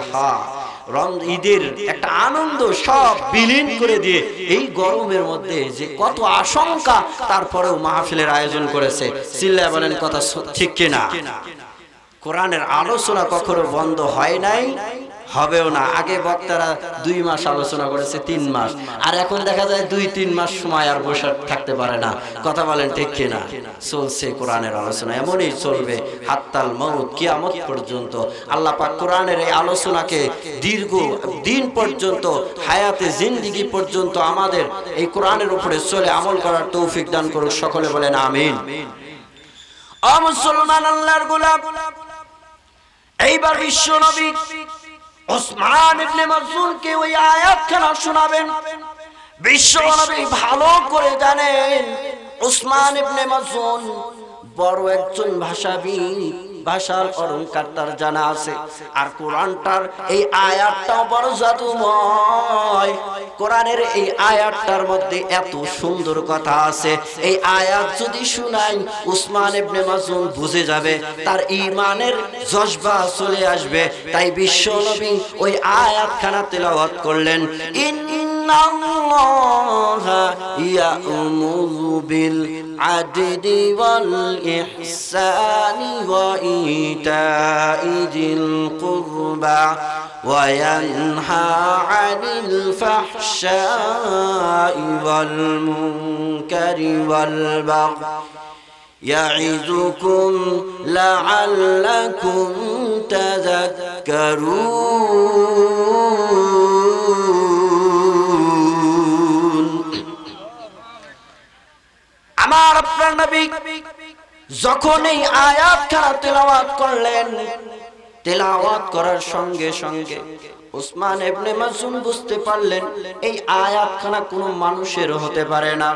ঈদের একটা আনন্দ সব বিলীন করে দিয়ে এই গরমের মধ্যে যে কত আশঙ্কা, তারপরেও মাহফিলের আয়োজন করেছে। চিল্লায় বলেন কথা ঠিক কিনা? কোরআনের আলোচনা কখনো বন্ধ হয় নাই, হবেও না। আগে বক্তারা 2 মাস আলোচনা করেছে, 3 মাস, আর এখন দেখা যায় 2-3 মাস সময় আর বসে থাকতে পারে না। কথা বলেন ঠিক কিনা? চলছে কোরআনের আলোচনা, এমনই চলবে হাত্তাল মউত, কিয়ামত পর্যন্ত। আল্লাহ পাক কোরআনের এই আলোচনাকে দীর্ঘ দিন পর্যন্ত, হায়াতে জিন্দেগি পর্যন্ত আমাদের এই কোরআনের উপরে চলে আমল করার তৌফিক দান করুক। সকলে বলেন আমিন। ও মুসলমান, আল্লাহর গোলাম, এইবার বিশ্ব নবী ওসমান ইবনে মাযউনকে ওই আয়াতখানা শোনাবেন। বিশ্ব নবী ভালো করে জানেন ওসমান ইবনে মাযউন বড় একজন ভাষাবিদ, ভাষার অলংকার তার জানা আছে। আর কোরআনটার এই আয়াতটাও বড় জাদুময়। কোরআনের এই আয়াতটার মধ্যে এত সুন্দর কথা আছে, এই আয়াত যদি শুনাই উসমান ইবনে মাযউন বুঝে যাবে, তার ঈমানের জজবা চলে আসবে। তাই বিশ্ব নবী ওই আয়াতখানা তেলাওয়াত করলেন। ইন্নাল্লাহা ইয়া'মুরু বিল আদলি ওয়াল ইহসানি ওয়া ইতা'i যিল কুরবা ওয়া ইয়ানহা আনিল ফাহশাই ওয়াল মুনকারি ওয়াল বাগই ইয়া'iযুকুম লা'আল্লাকুম তাযাক্কারুন। আমার আপনার নবী যখন এই আয়াতখানা তেলাওয়াত করলেন, তেলাওয়াত করার সঙ্গে সঙ্গে ওসমান ইবনে মাযউন বুঝতে পারলেন এই আয়াতখানা কোনো মানুষের হতে পারে না।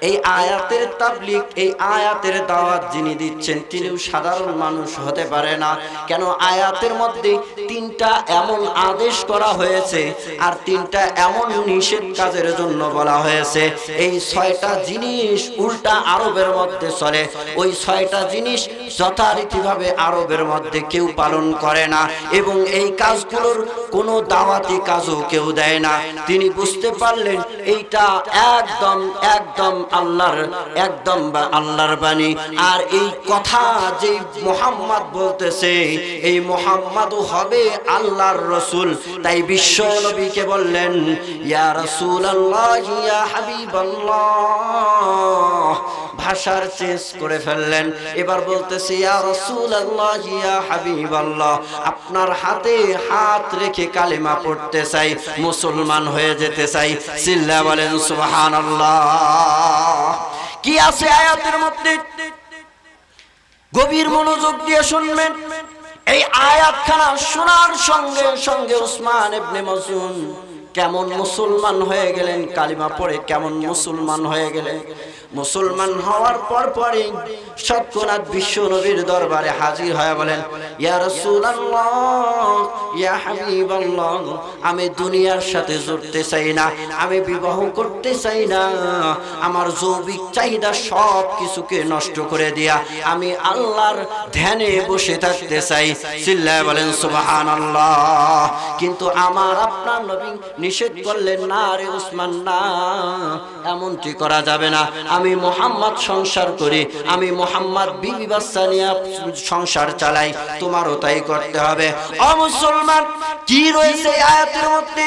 এই আয়াতের তাবলীগ, এই আয়াতের দাওয়াত যিনি দিচ্ছেন তিনিও সাধারণ মানুষ হতে পারে না। কেন? আয়াতের মধ্যে 3টা এমন আদেশ করা হয়েছে আর 3টা এমন নিষেধ কাজের জন্য বলা হয়েছে। এই 6টা জিনিস উল্টা আরবের মধ্যে চলে, ওই 6টা জিনিস যথারীতিভাবে আরবের মধ্যে কেউ পালন করে না, এবং এই কাজগুলোর কোনো দাওয়াতি কাজও কেউ দেয় না। তিনি বুঝতে পারলেন এইটা একদম একদম আল্লাহর বাণী। আর এই কথা যে মুহাম্মদ বলতেছে, এই মুহাম্মদও হবে আল্লাহর রাসূল। তাই বিশ্ব নবীকে বললেন, ইয়া রাসূলুল্লাহ, ইয়া হাবিবাল্লাহ। ভাষার চেঞ্জ করে ফেললেন, এবার বলতেছে ইয়া রাসূলুল্লাহ, ইয়া হাবিবাল্লাহ, আপনার হাতে হাত রেখে কালেমা পড়তে চাই, মুসলমান হয়ে যেতে চাই। চিল্লা বলেন সুবহানাল্লাহ। কি আছে আয়াতের মধ্যে? গভীর মনোযোগ দিয়ে শুনবেন। এই আয়াতখানা শোনার সঙ্গে সঙ্গে ওসমান ইবনে মাযউন কেমন মুসলমান হয়ে গেলেন, কালিমা পড়ে কেমন মুসলমান হয়ে গেলেন। মুসলমান হওয়ার পরই সৎকনাথ বিশ্ব নবীর দরবারে হাজির হয়ে বলেন, ইয়া রাসূলুল্লাহ, ইয়া হাবিবাল্লাহ, আমি দুনিয়ার সাথে জড়তে চাই না, আমি বিবাহ করতে চাই না, আমার যৌবিক চাহিদা সব কিছুকে নষ্ট করে দিয়া আমি আল্লাহর ধ্যানে বসে থাকতে চাই। চিল্লায় বলেন সুবহানাল্লাহ। কিন্তু আমার আপনার নবী নিষেধ করলেন, না রে ওসমান, না, এমনটি করা যাবে না। আমি মুহাম্মদ সংসার করি, আমি মুহাম্মদ বিবি বাচ্চা নিয়ে সংসার চালাই, তোমারও তাই করতে হবে। ও মুসলমান, কি রয়েছে আয়াতের মধ্যে?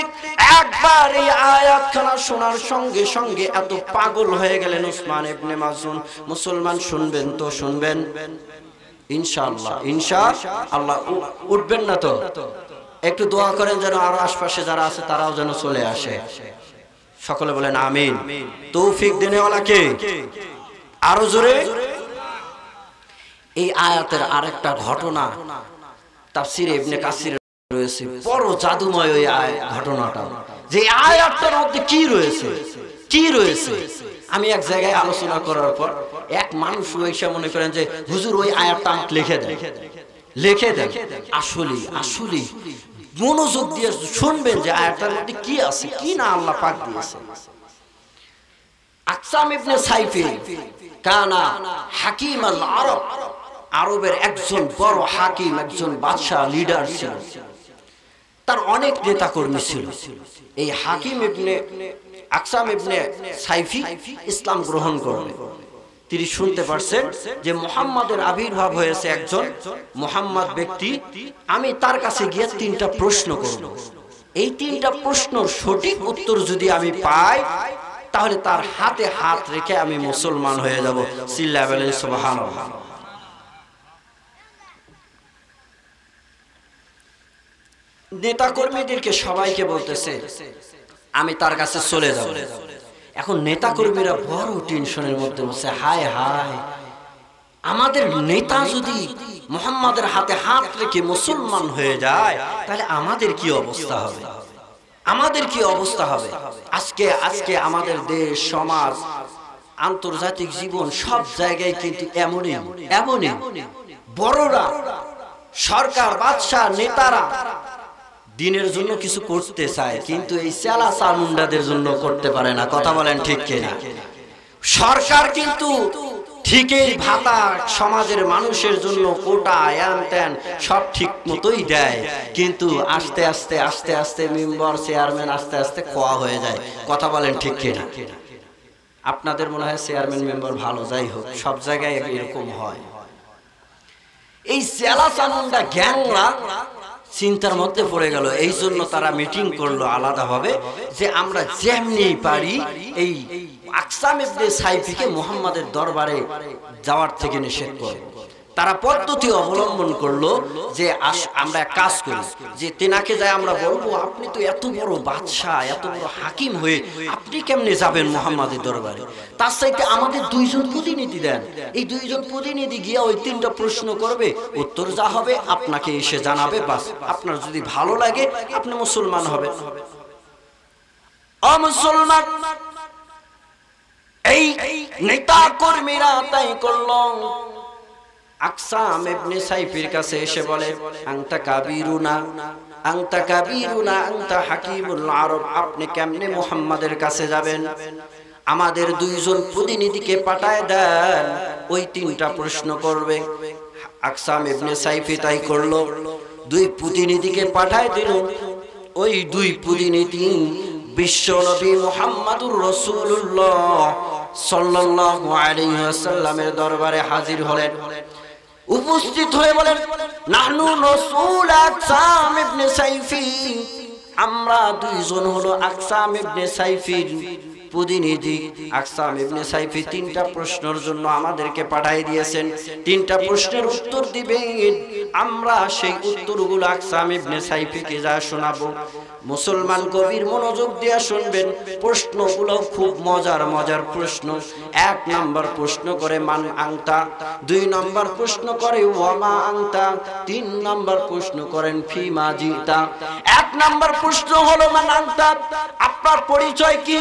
একবার এই আয়াতখানা শোনার সঙ্গে সঙ্গে এত পাগল হয়ে গেলেন ওসমান ইবনে মাযউন। মুসলমান শুনবেন তো? শুনবেন ইনশাআল্লাহ। ইনশাআল্লাহ উঠবেন না তো? একটু দোয়া করেন যেন আরো আশপাশে যারা আছে তারাও যেন চলে আসে। সকলে বলেন আমিন। তৌফিক দেনেওয়ালা কে? আরো জোরে। এই আয়াতের আরেকটা ঘটনা তাফসীরে ইবনে কাসির রয়েছে, বড় জাদুময় ওই ঘটনাটা। যে আয়াতটার মধ্যে কি রয়েছে, কি রয়েছে? আমি এক জায়গায় আলোচনা করার পর এক মানুষ এসে মনে করেন যে হুজুর ওই আয়াতটা আমাকে লিখে দেন। আসলে মনোযোগ দিয়ে শুনবেন যে আয়াতটার মধ্যে কি আছে, কি না আল্লাহ পাক দিয়েছে। আকসাম ইবনে সাইফি কানা হাকিম আল আরব, আরবের একজন বড় হাকিম, একজন বাদশা, লিডার ছিল। তার অনেক নেতা কর্মী ছিল। এই হাকিম ইবনে আকসাম ইবনে সাইফি ইসলাম গ্রহণ করলেন। তিনি শুনতে পারছেন যে মুহাম্মাদের আবির্ভাব হয়েছে একজন মুহাম্মদ ব্যক্তি, আমি তার কাছে গিয়ে 3টা প্রশ্ন করব। এই 3টা প্রশ্নের সঠিক উত্তর যদি আমি পাই তাহলে তার হাতে হাত রেখে আমি মুসলমান হয়ে যাব। চিল্লায়ে বলেন সুবহানাল্লাহ। নেতা কর্মীদেরকে সবাইকে বলতেছে আমি তার কাছে চলে যাব। এখন নেতা কর্মীরা বড় টেনশনের মধ্যে বসে, হায় হায়, আমাদের নেতা যদি মুহাম্মাদের হাতে হাত রেখে মুসলমান হয়ে যায় তাহলে আমাদের কি অবস্থা হবে, আমাদের কি অবস্থা হবে। আজকে আমাদের দেশ, সমাজ, আন্তর্জাতিক জীবন সব জায়গায় কিন্তু এমনই বড়রা, সরকার, বাদশা, নেতারা দিনের জন্য কিছু করতে চায় কিন্তু এই চালা চামুন্ডাদের জন্য করতে পারে না। কথা বলেন ঠিক কিনা? সরকার কিন্তু ঠিকই ভাতা সমাজের মানুষের জন্য কোটা হ্যান ত্যান সব ঠিক মতোই দেয়, কিন্তু আস্তে আস্তে আস্তে আস্তে মেম্বার চেয়ারম্যান আস্তে আস্তে খোয়া হয়ে যায়। কথা বলেন ঠিক কিনা? আপনাদের মনে হয় চেয়ারম্যান মেম্বার ভালো, যাই হোক সব জায়গায় এরকম হয়। এই চালা চামুন্ডা গ্যাংরা চিন্তার মধ্যে পড়ে গেল, এই জন্য তারা মিটিং করলো আলাদাভাবে যে আমরা যেমনি পারি এই আকসাম ইবনে সাইফিকে মুহাম্মাদের দরবারে যাওয়ার থেকে নিষেধ করব। তারা পদ্ধতি অবলম্বন করলো যে আমরা এক কাজ করি, যে তেনাকে যায় আমরা বলবো আপনি তো এত বড় বাদশাহ, এত বড় হাকিম হয়ে আপনি কেমনে যাবেন মুহাম্মাদের দরবারে, তার চাইতে আমাদের 2জন প্রতিনিধি দেন। এই 2জন প্রতিনিধি গিয়ে ওই 3টা প্রশ্ন করবে, উত্তর যা হবে আপনাকে এসে জানাবে, বাস আপনার যদি ভালো লাগে আপনি মুসলমান হবেন। মুসলমান এই নেতা কর্মীরা তাই করলো। আকসাম ইবনে সাইফির কাছে এসে বলে, আনতা কাবীরুনা আনতা হাকিমুল আরব, আপনি কেমনে মুহাম্মাদের কাছে যাবেন? আমাদের 2জন প্রতিনিধিকে পাঠায় দেন, ওই 3টা প্রশ্ন করবে। আকসাম ইবনে সাইফি তাই করলো, 2 প্রতিনিধিকে পাঠায় দিল। ওই 2 প্রতিনিধি বিশ্বনবী মুহাম্মাদুর রাসূলুল্লাহ সাল্লাল্লাহু আলাইহি ওয়াসাল্লামের দরবারে হাজির হলেন। উপস্থিত হয়ে বলেন, নাহনু রাসূল আকসাম ইবনে সাইফি, আমরা 2জন হলো আকসাম ইবনে সাইফির প্রতিনিধি। আকসাম ইবনে সাইফি 3টা প্রশ্নের জন্য আমাদেরকে পাঠিয়ে দিয়েছেন, 3টা প্রশ্নের উত্তর দিবেন, আমরা সেই উত্তরগুলো আকসাম ইবনে সাইফিকে যা শোনাবো। মুসলমান গভীর মনোযোগ দিয়ে শুনবেন, প্রশ্নগুলো খুব মজার প্রশ্ন। 1 নম্বর প্রশ্ন করে মান আনতা, 2 নম্বর প্রশ্ন করে ওয়ামা আনতা, 3 নম্বর প্রশ্ন করেন ফিমা জিতা। 1 নম্বর প্রশ্ন হলো মান আনতা, আপনার পরিচয় কি,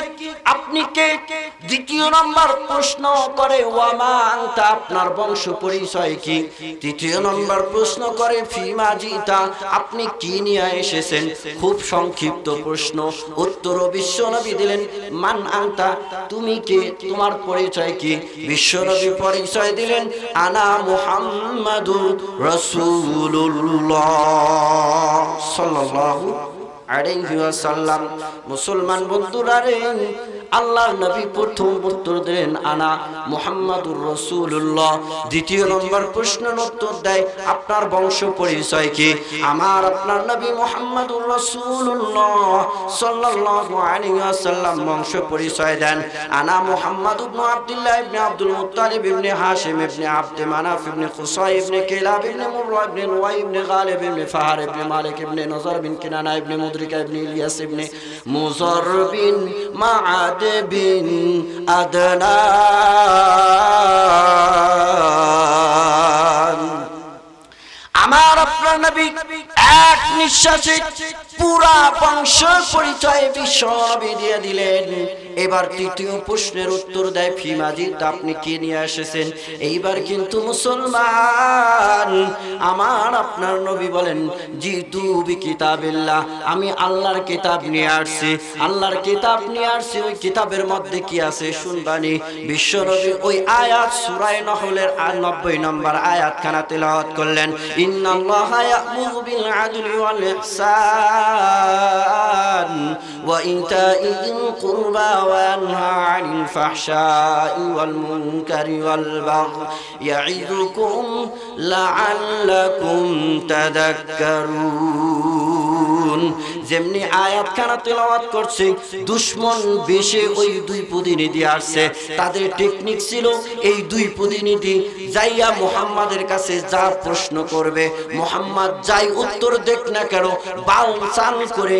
আপনি কে। 2য় নম্বর প্রশ্ন করে ওয়ামা আনতা, আপনার বংশ পরিচয় কি। 3য় নম্বর প্রশ্ন করে ফিমা জিতা, আপনি কি নিয়ে এসেছেন। খুব সংক্ষিপ্ত প্রশ্ন। উত্তর বিশ্বনবী দিলেন, মান আনতা, তুমি কে, তোমার পরিচয় কি। বিশ্বনবী পরিচয় দিলেন, আনা মুহাম্মাদুর রাসূলুল্লাহ সাল্লাল্লাহু আলাইহি ওয়াসাল্লাম। মুসলমান বন্ধুরা রে, আল্লাহর নবী প্রথম উত্তর দেন আনা মুহাম্মাদুর রাসূলুল্লাহ। 2য় নম্বর প্রশ্নের উত্তর দেয়, আপনার বংশ পরিচয় কি। আমার আপনার নবী মুহাম্মাদুর রাসূলুল্লাহ সাল্লাল্লাহু আলাইহি ওয়াসাল্লাম বংশ পরিচয় দেন, আনা মুহাম্মাদ ইবনে আব্দুল্লাহ ইবনে আব্দুল মুত্তালিব ইবনে হাশিম ইবনে আব্দে মানাফ ইবনে কুসাই ইবনে কিলাব ইবনে মুররা ইবনে নুয়াই ইবনে গালিব ইবনে ফাহার ইবনে মালিক ইবনে নজর বিন কিনানা ইবনে মুদরিকা ইবনে ইলিয়াস ইবনে মুজার বিন মাআদ বিন আদনান। আমার আপনার নবী এক নিঃশ্বাসে পুরা বংশ পরিচয় বিশ্ব নবী দিয়ে দিলেন। এবার 3য় প্রশ্নের উত্তর দেয় ফিমাজিদ, আপনি কি নিয়ে এসেছেন। এইবার কিন্তু মুসলমান আমার আপনার নবী বলেন, জিতু বিকিতাবিল্লাহ, আমি আল্লাহর কিতাব নিয়ে আসছি, আল্লাহর কিতাব নিয়ে আসছি। ওই কিতাবের মধ্যে কি আছে শুনবানি। বিশ্ব নবী ওই আয়াত সূরা নহলের 90 নম্বর আয়াত খানা তেলাওয়াত করলেন, ইন্নাল্লাহা ইয়া'মুরু বিল আদলি ওয়াল ইহসান ওয়া ইতাইযিল কুরবা وينهى عن الفحشاء والمنكر والبغي يعظكم لعلكم تذكرون যেমনি আয়াত খানা তেলাওয়াত করছে দুশমন বেশে ওই দুই প্রতিনিধি আসছে তাদের টেকনিক ছিল এই দুই প্রতিনিধি যাইয়া মুহাম্মাদের কাছে যা প্রশ্ন করবে মুহাম্মদ যাই উত্তর দেখ না কেন বাল চাল করে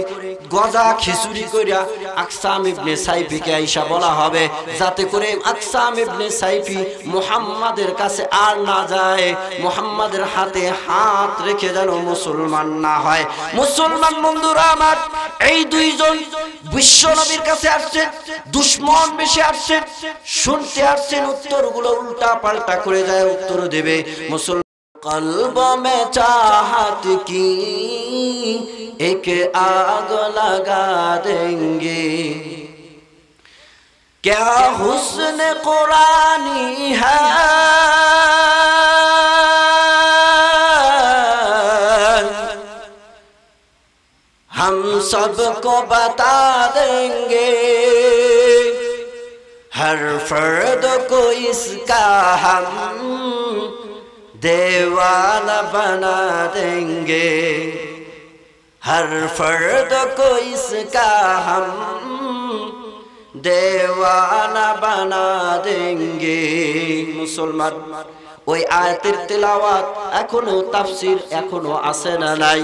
গজা খিচুড়ি কইরা আকসাম ইবনে সাইফিকে আইসা বলা হবে যাতে করে আকসাম ইবনে সাইফি মুহাম্মাদের কাছে আর না যায় মুহাম্মাদের হাতে হাত রেখে যেন মুসলমান না হয় মুসলমান বন্ধুরা আমার এই দুইজন বিশ্ব নবীর কাছে আসছে দুশমন বেশি আসছে শুনতে আসছেন উত্তরগুলো উল্টা পাল্টা করে যায় উত্তর দেবে মুসলমান कल्ब में चाहत की एक आग लगा देंगे क्या हुस्न कुरानी है हम सबको बता देंगे हर फर्द को इसका हम देवाना बना देंगे हर फर्द को इसका हम देवाना बना देंगे मुसलमान ওই আয়াতের তেলাওয়াত এখনো তাফসীর এখনো আছে না নাই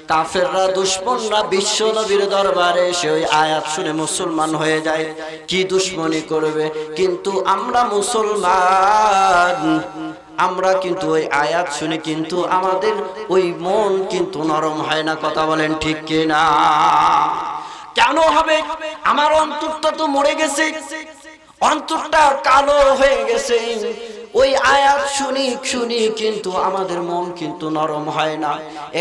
কাফেররা দুশমনরা বিশ্ব নবীর দরবারে এসে ওই আয়াত শুনে মুসলমান হয়ে যায় কি দুশমনি করবে কিন্তু আমরা মুসলমান আমরা কিন্তু ওই আয়াত শুনে কিন্তু আমাদের ওই মন কিন্তু নরম হয় না কথা বলেন ঠিক কি না কেন হবে আমার অন্তরটা তো মরে গেছে অন্তরটা কালো হয়ে গেছে ওই আয়াত শুনি শুনি কিন্তু আমাদের মন কিন্তু নরম হয় না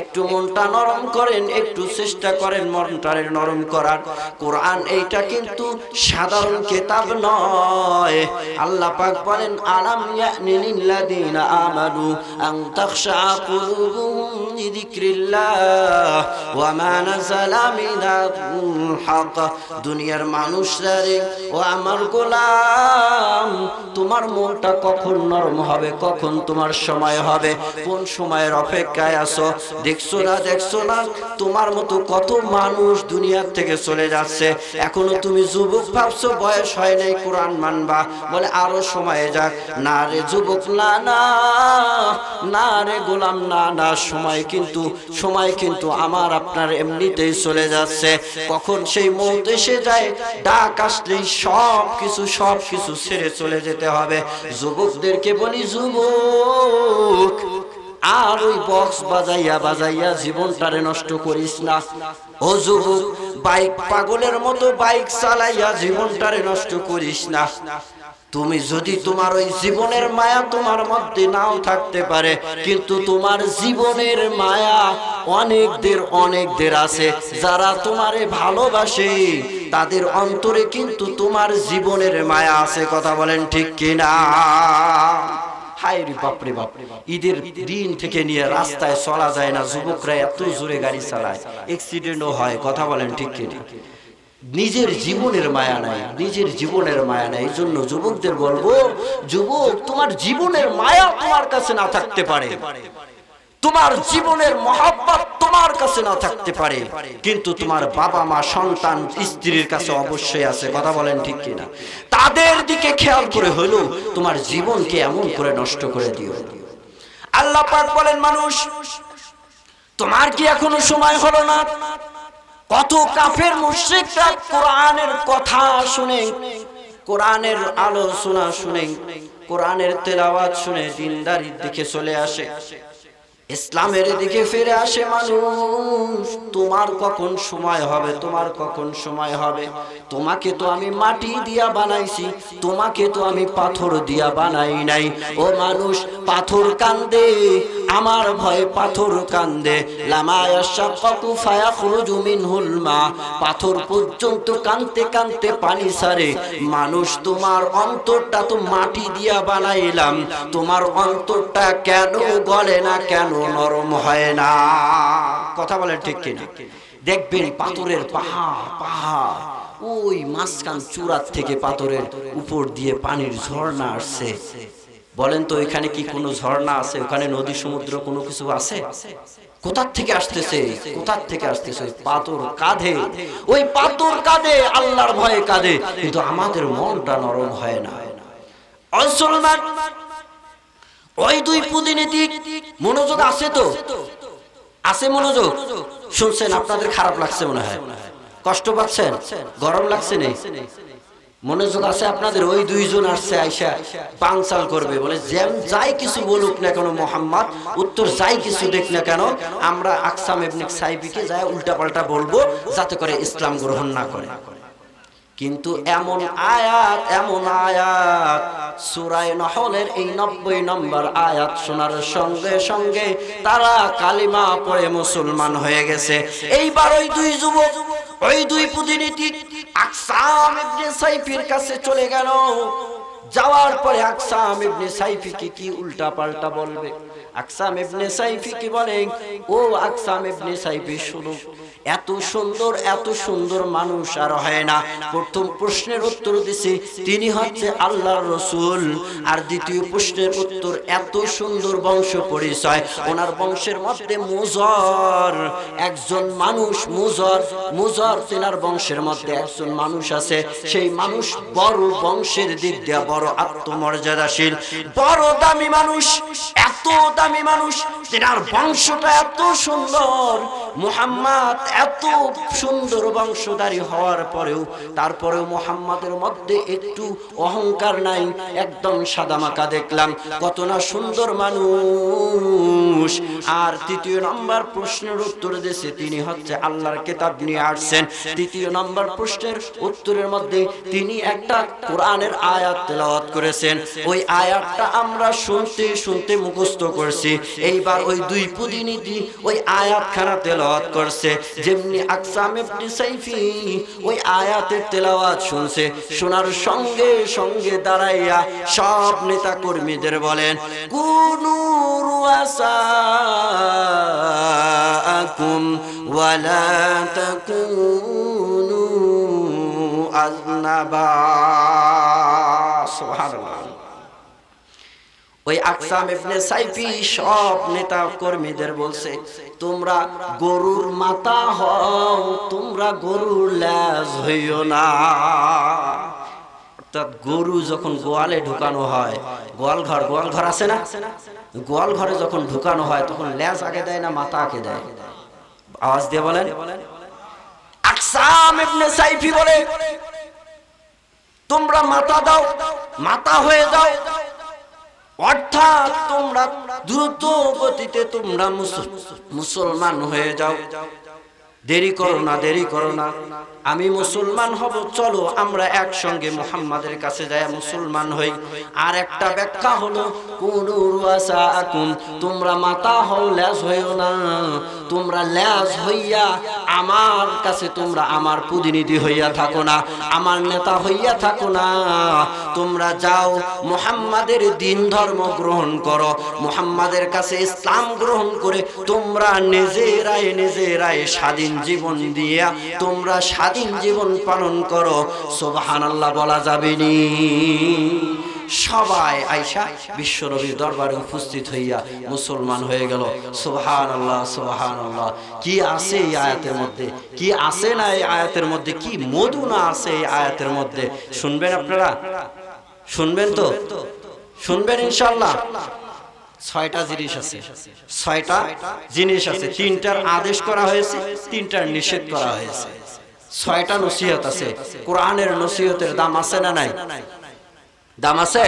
একটু মনটা নরম করেন একটু চেষ্টা করেন মনটারে নরম করার কোরআন এইটা কিন্তু সাধারণ কিতাব নয় আল্লাহ পাক বলেন আলাম ইয়ানিল্লাযিনা আমানু আন তাখশা কুলুবুহুম লিযিকরিল্লাহ ওয়া মা নাযালা মিনাল হক দুনিয়ার মানুষরা রে ও আমার গোলাম তোমার মনটা কখন নরম হবে কখন তোমার সময় হবে কোন সময়ের অপেক্ষায় আছো দেখছো না তোমার মতো কত মানুষ দুনিয়া থেকে চলে যাচ্ছে এখনো তুমি যুবক ভাবছো বয়স হয় নাই কোরআন মানবা বলে আরো সময় যাক না রে যুবক না রে গোলাম না সময় কিন্তু আমার আপনার এমনিতেই চলে যাচ্ছে কখন সেই মওত এসে যায় ডাক আসলেই সব কিছু ছেড়ে চলে যেতে হবে যুবকদের কে বলি যুবক আর ওই বক্স বাজাইয়া জীবনটারে নষ্ট করিস না ও যুবক বাইক পাগলের মতো বাইক চালাইয়া জীবনটারে নষ্ট করিস না তুমি যদি তোমার ওই জীবনের মায়া তোমার মধ্যে নাও থাকতে পারে কিন্তু তোমার জীবনের মায়া অনেকদের আছে যারা তোমারে ভালোবাসে তাদের অন্তরে কিন্তু তোমার জীবনের মায়া আছে কথা বলেন ঠিক কিনা হায় রে বাপ রে বাপ ঈদের দিন থেকে নিয়ে রাস্তায় চলা যায় না যুবকরা এত জোরে গাড়ি চালায় অ্যাক্সিডেন্টও হয় কথা বলেন ঠিক কিনা নিজের জীবনের মায়া নাই এই জন্য যুবকদের বলবো যুবক তোমার জীবনের মায়া তোমার কাছে না থাকতে পারে তোমার জীবনের মহব্বত তোমার কাছে না থাকতে পারে কিন্তু তোমার বাবা মা সন্তান স্ত্রীর কাছে অবশ্যই আছে কথা বলেন ঠিক কিনা তাদের দিকে খেয়াল করে হলো তোমার জীবনকে এমন করে নষ্ট করে দিও আল্লাহ পাক বলেন মানুষ তোমার কি এখনো সময় হলো না কত কাফের মুশরিকরা কোরআনের কথা শুনে কোরআনের আলোচনা শুনে কোরআনের তেলাওয়াত শুনে দিনদারির দিকে চলে আসে ইসলামের দিকে ফিরে আসে মানুষ তোমার কখন সময় হবে তোমাকে তো আমি মাটি দিয়া বানাইছি তোমাকে তো আমি পাথর দিয়া বানাই নাই ও মানুষ পাথর কান্দে আমার ভয়ে পাথর কান্দে লামা ইয়াশাক্কাকু ফায়াখরুজু মিনহুল মা পাথর পর্যন্ত কাঁদতে পানি ছাড়ে মানুষ তোমার অন্তরটা তো মাটি দিয়া বানাইলাম তোমার অন্তরটা কেন গলে না কেন নরম হয় না কথা বলেন ঠিক কিনা দেখবেন পাথরের পাহাড় ওই মাঝখান চূড়ার থেকে পাথরের উপর দিয়ে পানির ঝর্ণা আসছে। বলেন তো এখানে কি কোনো ঝর্ণা আছে? ওখানে নদী সমুদ্র কোনো কিছু আছে? কোথার থেকে আসতেছে? কোথার থেকে আসতেছে? ওই পাথর কাঁধে, ওই পাথর কাঁধে, আল্লাহর ভয়ে কাঁধে, কিন্তু আমাদের মনটা নরম হয় না। মুসলমান, ওই দুই প্রতিনিধি মনোযোগ আছে তো? আছে মনোযোগ? শুনছেন? আপনাদের খারাপ লাগছে মনে হয়, কষ্ট পাচ্ছেন, গরম লাগছে নেই? মনোযোগ আছে আপনাদের? ওই দুইজন আসছে, আয়সা পাংচাল করবে, বলে যেম যাই কিছু বলুক না কেন মুহাম্মদ, উত্তর যাই কিছু দেখ না কেন, আমরা আকসাম ইবনে সাইফিকে যায় উল্টা পাল্টা বলবো যাতে করে ইসলাম গ্রহণ না করে। কিন্তু এমন আয়াত সূরা নহলের এই 90 নম্বর আয়াত শোনার সঙ্গে সঙ্গে তারা কালিমা পড়ে মুসলমান হয়ে গেছে। এইবার ওই দুই যুবক, ওই দুই প্রতিনিধি আকসাম ইবনে সাইফির কাছে চলে গেল। যাওয়ার পরে আকসাম ইবনে সাইফিকে কি উল্টা পাল্টা বলবে। আকসাম ইবনে সাইফি কি বলে, ও আকসাম ইবনে সাইফি শুনো, এত সুন্দর মানুষ আর হয় না। প্রথম প্রশ্নের উত্তর দিছে তিনি হচ্ছে আল্লাহর রাসূল, আর দ্বিতীয় প্রশ্নের উত্তর এত সুন্দর বংশ পরিচয়, ওনার বংশের মধ্যে মুজর একজন মানুষ, মুজর তেনার বংশের মধ্যে একজন মানুষ আছে, সেই মানুষ বড় বংশের দিক দিয়ে বড় আত্মমর্যাদাশীল, বড় দামি মানুষ, এত দামি মানুষ, তেনার বংশটা এত সুন্দর। মুহাম্মদ এত সুন্দর বংশধারী হওয়ার পরেও, তারপরেও মুহাম্মাদের মধ্যে একটু অহংকার নাই, একদম সাদামাকা দেখলাম, কত না সুন্দর মানুষ। আর তৃতীয় নম্বর প্রশ্নের উত্তর দিয়েছে তিনি হচ্ছে আল্লাহর কিতাব নিয়ে আসছেন। তৃতীয় নম্বর প্রশ্নের উত্তরের মধ্যে তিনি একটা কোরআনের আয়াত তেলাওয়াত করেছেন, ওই আয়াতটা আমরা শুনতে শুনতে মুখস্থ করছি। এইবার ওই দুই প্রতিনিধি ওই আয়াতখানা তেলাওয়াত করছে, যেমনি আকসাম ইবনে সাইফি ওই আয়াতের তেলাওয়াত শুনছে, শোনার সঙ্গে সঙ্গে দাঁড়াইয়া সব নেতা কর্মীদের বলেন, কুনু রুয়াসাকুম ওয়ালা তাকুনু আযনাবা। সুবহানাল্লাহ। ওই আকসাম ইবনে সাইফি সব নেতা কর্মীদের বলছে, তোমরা গরুর মাথা হও, তোমরা গরুর লেজ হইও না। অর্থাৎ গরু যখন গোয়ালে ঢুকানো হয়, গোয়াল ঘর আছে না, গোয়াল ঘরে যখন ঢুকানো হয় তখন লেজ আগে দেয় না মাথা আগে দেয়? আওয়াজ দিয়ে বলেন। আকসাম ইবনে সাইফি বলে, তোমরা মাথা দাও, মাথা হয়ে যাও, অর্থাৎ তোমরা দ্রুত গতিতে তোমরা মুসলমান হয়ে যাও, দেরি করো না, আমি মুসলমান হব, চলো আমরা একসঙ্গে মুহাম্মাদের কাছে যাই মুসলমান হই। আর একটা ব্যাখ্যা হলো কুনু রুয়াসাকুম, তোমরা মাথা হও, লেজ হইও না, তোমরা লেজ হইয়া আমার কাছে তোমরা আমার প্রতিনিধি হইয়া থাকো না, আমার নেতা হইয়া থাকো না, তোমরা যাও মুহাম্মাদের দ্বীন ধর্ম গ্রহণ করো, মুহাম্মাদের কাছে ইসলাম গ্রহণ করে তোমরা নিজেরাই স্বাধীন জীবন দিয়া তোমরা স্বাধীন জীবন পালন করো। সুবহানাল্লাহ বলা যাবে নি? সবাই আয়েশা বিশ্বনবীর দরবারে উপস্থিত হইয়া মুসলমান হয়ে গেল। সুবহানাল্লাহ, সুবহানাল্লাহ। কি আছে এই আয়াতের মধ্যে, কি আছে না এই আয়াতের মধ্যে, কি মধু না আছে এই আয়াতের মধ্যে। শুনবেন আপনারা? শুনবেন তো? শুনবেন ইনশাআল্লাহ। 6টা জিনিস আছে, 6টা জিনিস আছে, 3টার আদেশ করা হয়েছে, 3টার নিষেধ করা হয়েছে, 6টা নসিহত আছে। কোরআনের নসিহতের দাম আছে না নাই? দাম আছে?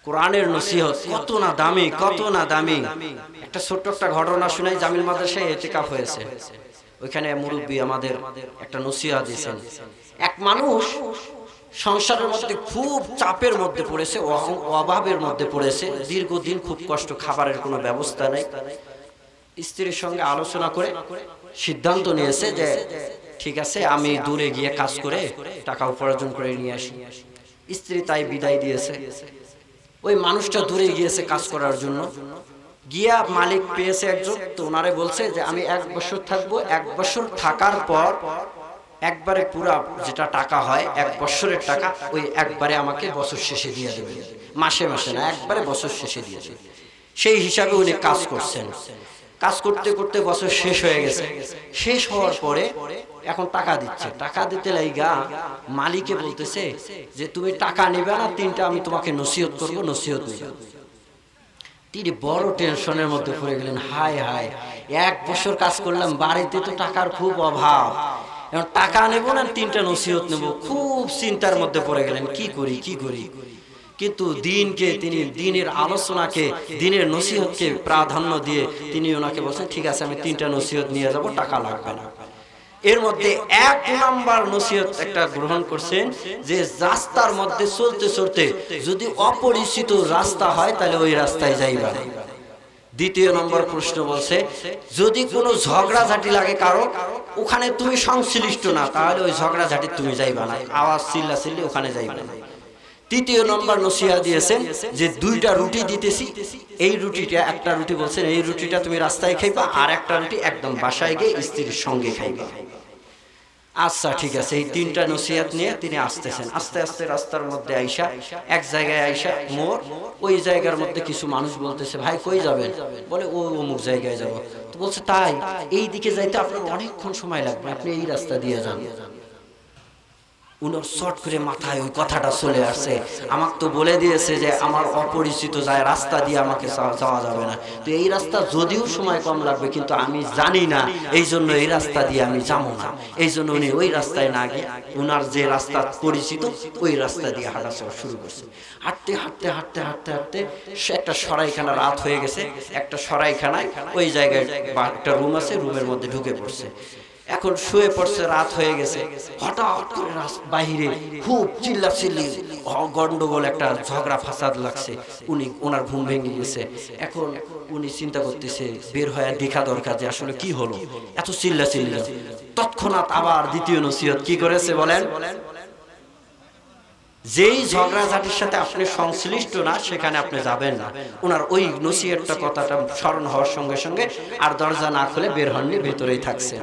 কোরআনের নসিহত কত না দামি, কত না দামি। একটা ছোট্ট একটা ঘটনা শুনাই। জামিল মাদ্রাসায় ইতিকাফ হয়েছে, ওইখানে মুরব্বী আমাদের একটা নসিহত দিয়েছেন। এক মানুষ সংসারের মধ্যে খুব চাপের মধ্যে পড়েছে, অভাবের মধ্যে পড়েছে, দীর্ঘদিন খুব কষ্ট, খাবারের কোনো ব্যবস্থা নেই। স্ত্রীর সঙ্গে আলোচনা করে সিদ্ধান্ত নিয়েছে যে ঠিক আছে আমি দূরে গিয়ে কাজ করে টাকা উপার্জন করে নিয়ে আসি। স্ত্রী তাই বিদায় দিয়েছে। ওই মানুষটা দূরে গিয়েছে কাজ করার জন্য, গিয়া মালিক পেয়েছে একজন, তো ওনারে বলছে যে আমি 1 বছর থাকবো, 1 বছর থাকার পর একবারে পুরা যেটা টাকা হয় 1 বছরের টাকা ওই একবারে আমাকে বছর শেষে দিয়ে দেবেন, মাসে মাসে না, একবারে বছর শেষে দিয়ে দেবেন। সেই হিসাবে উনি কাজ করছেন। কাজ করতে করতে বছর শেষ হয়ে গেছে। শেষ হওয়ার পরে এখন টাকা দিচ্ছে, টাকা দিতে লাইগা মালিকে বলতেছে যে তুমি টাকা নিবে না, 3টা আমি তোমাকে নসিহত করবো, নসিহত নিবে। তিনি বড় টেনশনের মধ্যে পড়ে গেলেন। হায় হায়, 1 বছর কাজ করলাম, বাড়িতে তো টাকার খুব অভাব, এখন টাকা নেব না 3টা নসিহত নেব। খুব চিন্তার মধ্যে পড়ে গেলেন, কি করি কি করি। কিন্তু দিনকে তিনি দিনের আলোচনাকে, দিনের নসিহতকে প্রাধান্য দিয়ে তিনি ওনাকে বলছেন ঠিক আছে আমি 3টা নসিহত নিয়ে যাব, টাকা লাগবে না। এর মধ্যে 1 নাম্বার নসিহত একটা গ্রহণ করছেন যে রাস্তার মধ্যে চলতে চলতে যদি অপরিচিত রাস্তা হয় তাহলে ওই রাস্তায় যাইবা না। 2 নম্বর প্রশ্ন বলছে যদি কোনো ঝগড়াঝাটি লাগে কারো, ওখানে তুমি সংশ্লিষ্ট না, তাহলে ওই ঝগড়াঝাটি তুমি যাইবা না, আওয়াজ চিল্লাচিল্লি ওখানে যাইবা না। 3 নম্বর নসিহত দিয়েছেন যে 2টা রুটি দিতেছি, এই রুটিটা, একটা রুটি বলছেন এই রুটিটা তুমি রাস্তায় খাইবা, আর একটা রুটি একদম বাসায় গিয়ে স্ত্রীর সঙ্গে খাইবা। আচ্ছা ঠিক আছে, এই 3টা নসিহত নিয়ে তিনি আসতেছেন। আস্তে আস্তে রাস্তার মধ্যে আইসা এক জায়গায় আইসা মোড়, ওই জায়গার মধ্যে কিছু মানুষ বলতেছে ভাই কই যাবেন, বলে ও অমুক জায়গায় যাব। তো বলছে তাই, এই দিকে যাইতে আপনার অনেকক্ষণ সময় লাগবে, আপনি এই রাস্তা দিয়ে যান। উনার শর্ট করে মাথায় ওই কথাটা চলে আসছে, আমাকে তো বলে দিয়েছে যে আমার অপরিচিত যায় রাস্তা দিয়ে আমাকে যাওয়া যাবে না, তো এই রাস্তা যদিও সময় কম লাগবে কিন্তু আমি জানি না, এই জন্য এই রাস্তা দিয়ে আমি যাবো না। এই জন্য উনি ওই রাস্তায় না গিয়ে উনার যে রাস্তা পরিচিত ওই রাস্তা দিয়ে হাঁটা চলা শুরু করছে। হাঁটতে হাঁটতে হাঁটতে হাঁটতে হাঁটতে সে একটা সরাইখানা, রাত হয়ে গেছে, একটা সরাইখানায় ওই জায়গায় একটা রুম আছে, রুমের মধ্যে ঢুকে পড়ছে। এখন শুয়ে পড়ছে, রাত হয়ে গেছে। হঠাৎ করে বাহিরে খুব চিল্লাচিল্লি গন্ডগোল, একটা ঝগড়া ফাসাদ লাগছে। ওনার ঘুম ভেঙে গেছে। এখন উনি চিন্তা করতেছে বের হয়ে দেখা দরকার যে আসলে কি হলো, এত চিল্লাচিল্লি। তৎক্ষণাৎ আবার 2য় নসিহত কি করেছে বলেন, যেই ঝগড়াঝাটির সাথে আপনি সংশ্লিষ্ট না সেখানে আপনি যাবেন না। ওনার ওই নসিহতটা কথাটা স্মরণ হওয়ার সঙ্গে সঙ্গে আর দরজা না খুলে বের হননি, ভেতরেই থাকছে।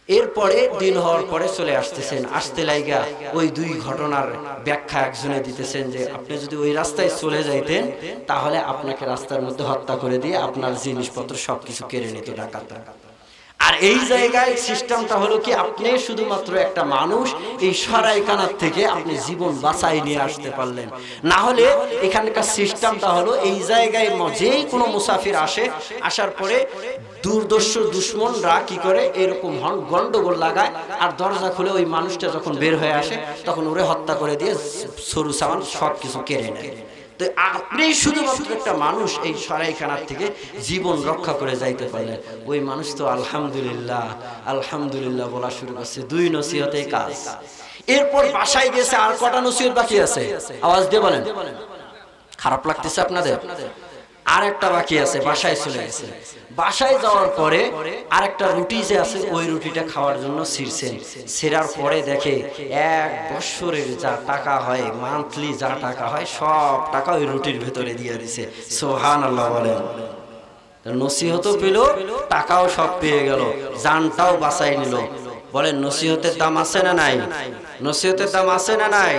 এরপরে দিন হওয়ার পরে চলে আসতেছেন, আসতে লাইগা ওই 2 ঘটনার ব্যাখ্যা একজনে দিতেছেন যে আপনি যদি ওই রাস্তায় চলে যাইতেন তাহলে আপনাকে রাস্তার মধ্যে হত্যা করে দিয়ে আপনার জিনিসপত্র সবকিছু কেড়ে নিত ডাকাতরা। আর এই জায়গায় সিস্টেমটা হলো কি, আপনি শুধুমাত্র একটা মানুষ, এই সরাইখানার থেকে আপনি জীবন বাঁচাই নিয়ে আসতে পারলেন। না হলে এখানকার সিস্টেমটা হলো এই জায়গায় যেই কোনো মুসাফির আসে, আসার পরে দুর্দর্শ দুশ্মনরা কি করে এরকম গন্ডগোল লাগায়, আর দরজা খুলে ওই মানুষটা যখন বের হয়ে আসে তখন ওরে হত্যা করে দিয়ে সরু সামান সবকিছু কেড়ে নেয়। তো আপনি শুধুমাত্র একটা মানুষ এই সরাইখানার থেকে জীবন রক্ষা করে যাইতে পারলেন। ওই মানুষ তো আলহামদুলিল্লাহ আলহামদুলিল্লাহ বলা শুরু করছে। 2 নসিহতে কাজ। এরপর বাসায় গেছে, আর কটা নসিহত বাকি আছে? আওয়াজ দিয়ে বলেন, খারাপ লাগতেছে আপনাদের? আর একটা বাকি আছে, বাসায় চলে গেছে। বাসায় যাওয়ার পরে আরেকটা রুটি যে আছে ওই রুটিটা খাওয়ার জন্য ছিঁড়ছেন। ছেঁড়ার পরে দেখে 1 বছরের যা টাকা হয়, মান্থলি যা টাকা হয় সব টাকা ওই রুটির ভেতরে দিয়ে দিছে। সুবহানাল্লাহ বলেন। নসিহতও পেল, টাকাও সব পেয়ে গেল, জানটাও বাঁচাই নিল। বলেন নসিহতের দাম আছে না নাই? নসিহতের দাম আছে না নাই?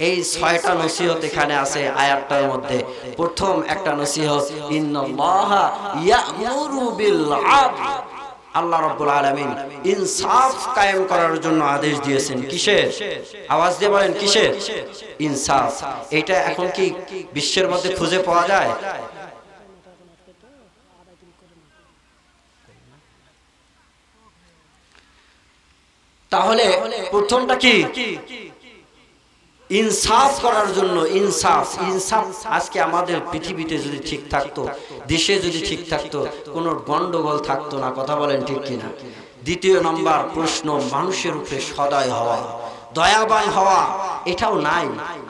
এই 6টা নসিহত এখানে আছে আয়াতটার মধ্যে। প্রথম একটা নসিহত, ইন্নাল্লাহা ইয়া'মুরু বিল আদল, আল্লাহ রাব্বুল আলামিন ইনসাফ কায়েম করার জন্য আদেশ দিয়েছেন। কিসের? আওয়াজ দিয়ে বলেন কিসের? ইনসাফ। এটা এখন কি বিশ্বের মধ্যে খুঁজে পাওয়া যায়? তাহলে প্রথমটা কি? ইনসাফ করার জন্য। ইনসাফ, ইনসাফ আজকে আমাদের পৃথিবীতে যদি ঠিক থাকতো, দেশে যদি ঠিক থাকতো, কোনো গন্ডগোল থাকতো না। কথা বলেন ঠিক কিনা? 2 নম্বর প্রশ্ন, মানুষের উপরে সদয় হওয়া, দয়াবান হওয়া, এটাও নাই।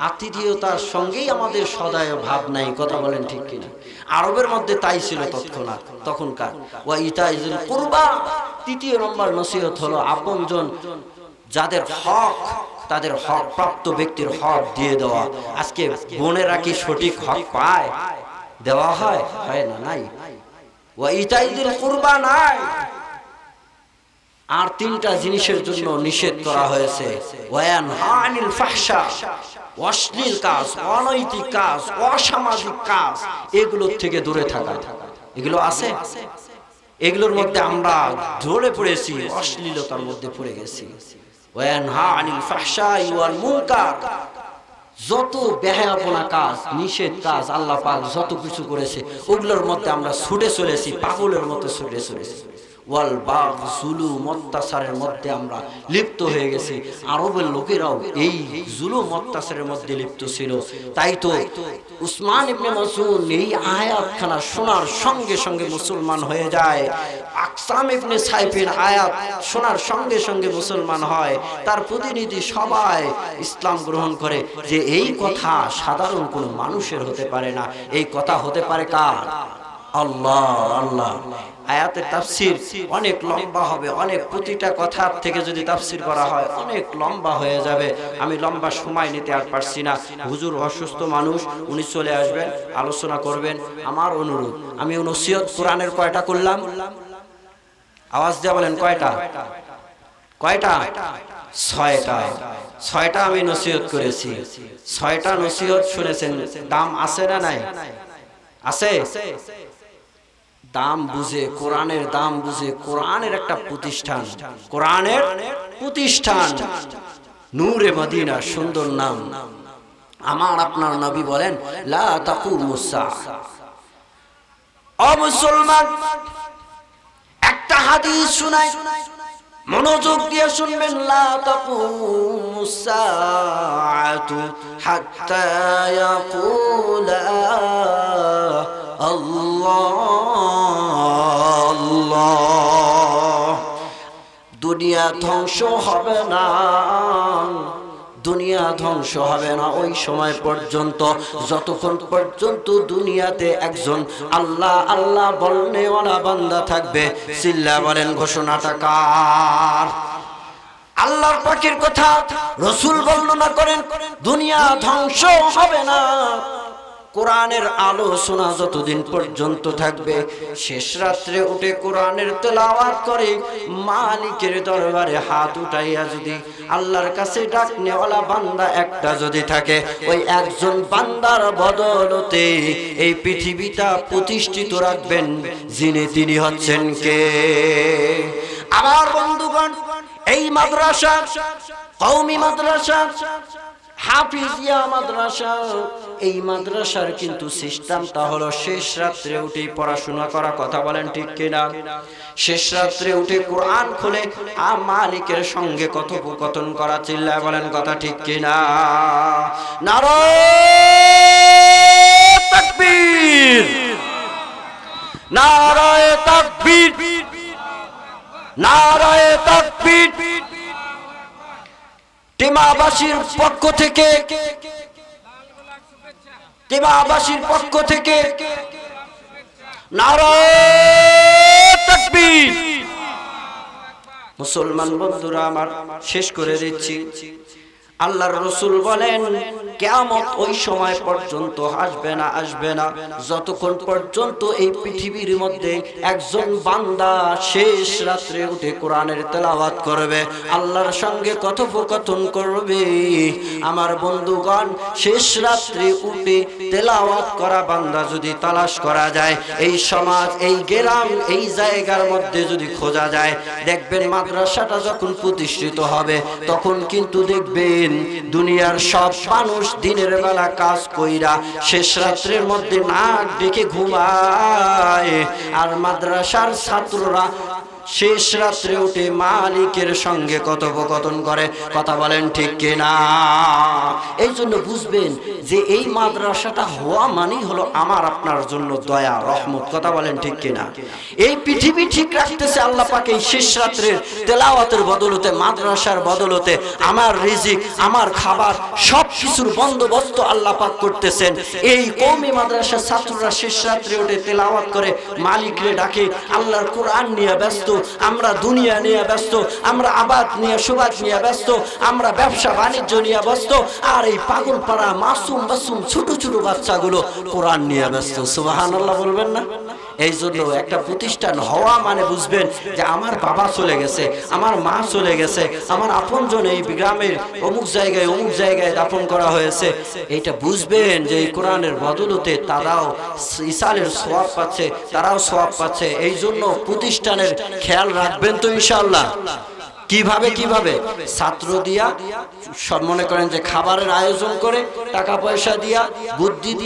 আতিথেয়তার সঙ্গেই আমাদের সদয় ভাব নাই। কথা বলেন ঠিক কিনা? আরবের মধ্যে তাই ছিল তৎক্ষণাৎ তখনকার। ওয়া ইতাইজুল কুরবা। 3 নম্বর নসিহত হলো আপনজন যাদের হক, তাদের হক প্রাপ্ত ব্যক্তির হক দিয়ে দেওয়া। আজকে বোনেরা কি সঠিক হক পায়? দেওয়া হয়? হয় না, নাই। ওয়া ইতাইজুল কুরবা নাই। আর তিনটা জিনিসের জন্য নিষেধ করা হয়েছে, ওয়ায়ানহা আনিল ফাহশা, অশ্লীল কাজ, অনৈতিক কাজ, অসামাজিক কাজ, এগুলোর থেকে দূরে থাকা। এগুলো আছে, এগুলোর মধ্যে আমরা ধরে পড়েছি, অশ্লীলতার মধ্যে পড়ে গেছি। ওয়ায়ানহা আনিল ফাহশাই ওয়াল মুনকার, যত বেহায়াপনা কাজ, নিষেধ কাজ আল্লাহ পাক যত কিছু করেছে ওগুলোর মধ্যে আমরা ছুটে চলেছি, পাগলের মতো ছুটে চলেছি। ওয়াল বাগ, জুলুম, অত্যাচারের মধ্যে আমরা লিপ্ত হয়ে গেছি। আরবের লোকেরাও এই জুলুম অত্যাচারের মধ্যে লিপ্ত ছিল। তাই তো উসমান ইবনে মাসউদ এই আয়াতখানা শোনার সঙ্গে সঙ্গে মুসলমান হয়ে যায়। আকসাম ইবনে সাইফের আয়াত শোনার সঙ্গে সঙ্গে মুসলমান হয়। তার প্রতিনিধি সবাই ইসলাম গ্রহণ করে যে এই কথা সাধারণ কোনো মানুষের হতে পারে না, এই কথা হতে পারে কার? আল্লাহ। আল্লাহ। আয়াতের তাফসীর অনেক লম্বা হবে, অনেক প্রতিটা কথার থেকে যদি তাফসীর করা হয় অনেক লম্বা হয়ে যাবে। আমি লম্বা সময় নিতে আর পারছি না। হুজুর অসুস্থ মানুষ, উনি চলে আসবেন, আলোচনা করবেন। আমার অনুরোধ, আমি নসিহত কোরআনের কয়টা করলাম? আওয়াজ দিয়ে বলেন কয়টা? কয়টা? 6টা। 6টা আমি নসিহত করেছি। 6টা নসিহত শুনেছেন। দাম আছে না নাই? আছে। দাম বুঝে, কোরআনের দাম বুঝে, কোরআনের একটা প্রতিষ্ঠান, কোরআনের প্রতিষ্ঠান, নূরে মদিনা, সুন্দর নাম। আমার আপনার নবী বলেন লা তাকুমুস সাআহ। ও মুসলমান, একটা হাদিস শুনাই, মনোযোগ দিয়ে শুনবেন। লা তাকুমুস সাআতু হাত্তা ইয়াকুলা আল্লাহ আল্লাহ। দুনিয়া ধ্বংস হবে না, দুনিয়া ধ্বংস হবে না ওই সময় পর্যন্ত যতক্ষণ পর্যন্ত দুনিয়াতে একজন আল্লাহ আল্লাহ বলনেওয়ালা বান্দা থাকবে। চিল্লা বলেন ঘোষণাটা কার? আল্লাহর পাকের কথা। রাসূল বর্ণনা করেন দুনিয়া ধ্বংস হবে না, কোরআনের আলোচনা যতদিন পর্যন্ত থাকবে। শেষ রাত্রে উঠে কোরআনের তেলাওয়াত করে মালিকের দরবারে হাত উঠাইয়া যদি আল্লাহর কাছে ডাক নেওয়ালা বান্দা একটা যদি থাকে, ওই একজন বান্দার বদলতে এই পৃথিবীটা প্রতিষ্ঠিত রাখবেন যিনি, তিনি হচ্ছেন কে? আমার বন্ধুগণ, এই মাদ্রাসা, কওমি মাদ্রাসা, হাফিজিয়া মাদ্রাসা, এই মাদ্রাসার কিন্তু সিস্টেমটা হলো শেষ রাত্রে উঠে পড়াশোনা করা। কথা বলেন ঠিক কিনা? শেষ রাত্রে উঠে কোরআন খুলে মালিকের সঙ্গে কথোপকথন করা। চিল্লায় বলেন কথা ঠিক কিনা? নারায়ে তাকবীর, নারায়ে তাকবীর, নারায়ে তাকবীর। টিমাবাসীর পক্ষ থেকে, টিমাবাসীর পক্ষ থেকে নারায়ে তাকবীর। মুসলমান বন্ধুরা আমার, শেষ করে দিচ্ছি। আল্লাহর রাসূল বলেন কিয়ামত ওই সময় পর্যন্ত আসবে না, আসবে না যতক্ষণ পর্যন্ত এই পৃথিবীর মধ্যে একজন বান্দা শেষ রাত্রে উঠে কোরআনের তেলাওয়াত করবে, আল্লাহর সঙ্গে কথোপকথন করবে। আমার বন্ধুগণ, শেষ রাত্রে উঠে তেলাওয়াত করা বান্দা যদি তালাশ করা যায়, এই সমাজ, এই গ্রাম, এই জায়গার মধ্যে যদি খোঁজা যায়, দেখবেন মাদ্রাসাটা যখন প্রতিষ্ঠিত হবে তখন কিন্তু দেখবেন দুনিয়ার সব মানুষ দিনের বেলা কাজ কইরা শেষ রাত্রের মধ্যে নাক ডেকে ঘুমায়, আর মাদ্রাসার ছাত্ররা শেষ রাত্রে উঠে মালিকের সঙ্গে কথোপকথন করে। কথা বলেন ঠিক কিনা? এই জন্য বুঝবেন যে এই মাদ্রাসাটা হওয়া মানেই হলো আমার আপনার জন্য দয়া, রহমত। কথা বলেন ঠিক কিনা? এই পৃথিবী ঠিক রাখতেছে আল্লাহ পাক এই শেষ রাত্রের তেলাওয়াতের বদলতে, মাদ্রাসার বদলতে আমার রিজিক, আমার খাবার, সব কিছুর বন্দোবস্ত আল্লাহ পাক করতেছেন। এই কওমি মাদ্রাসার ছাত্ররা শেষ রাত্রে উঠে তেলাওয়াত করে মালিকরে ডাকে, আল্লাহর কোরআন নিয়ে ব্যস্ত, আমরা দুনিয়া নিয়ে ব্যস্ত, আমরা আবাদ নিয়ে সুবাদ নিয়ে ব্যস্ত, আমরা ব্যবসা বাণিজ্য নিয়ে ব্যস্ত, আর এই পাগল পাড়া মাসুম মাসুম ছোট ছোট বাচ্চাগুলো কোরআন নিয়ে ব্যস্ত। সুবহানাল্লাহ বলবেন না? এই জন্য একটা প্রতিষ্ঠান হওয়া মানে বুঝবেন যে আমার বাবা চলে গেছে, আমার মা চলে গেছে, আমার আপনজন এই গ্রামের অমুক জায়গায় দাফন করা হয়েছে। এইটা বুঝবেন যে এই কোরআনের বদলতে তারাও ইসালের সওয়াব পাচ্ছে, তারাও সওয়াব পাচ্ছে। এই জন্য প্রতিষ্ঠানের খেয়াল রাখবেন তো ইনশাআল্লাহ। কিভাবে ছাত্র দিয়া, সব মনে করেন যে খাবারের আয়োজন করে, টাকা পয়সা দিয়া, বুদ্ধি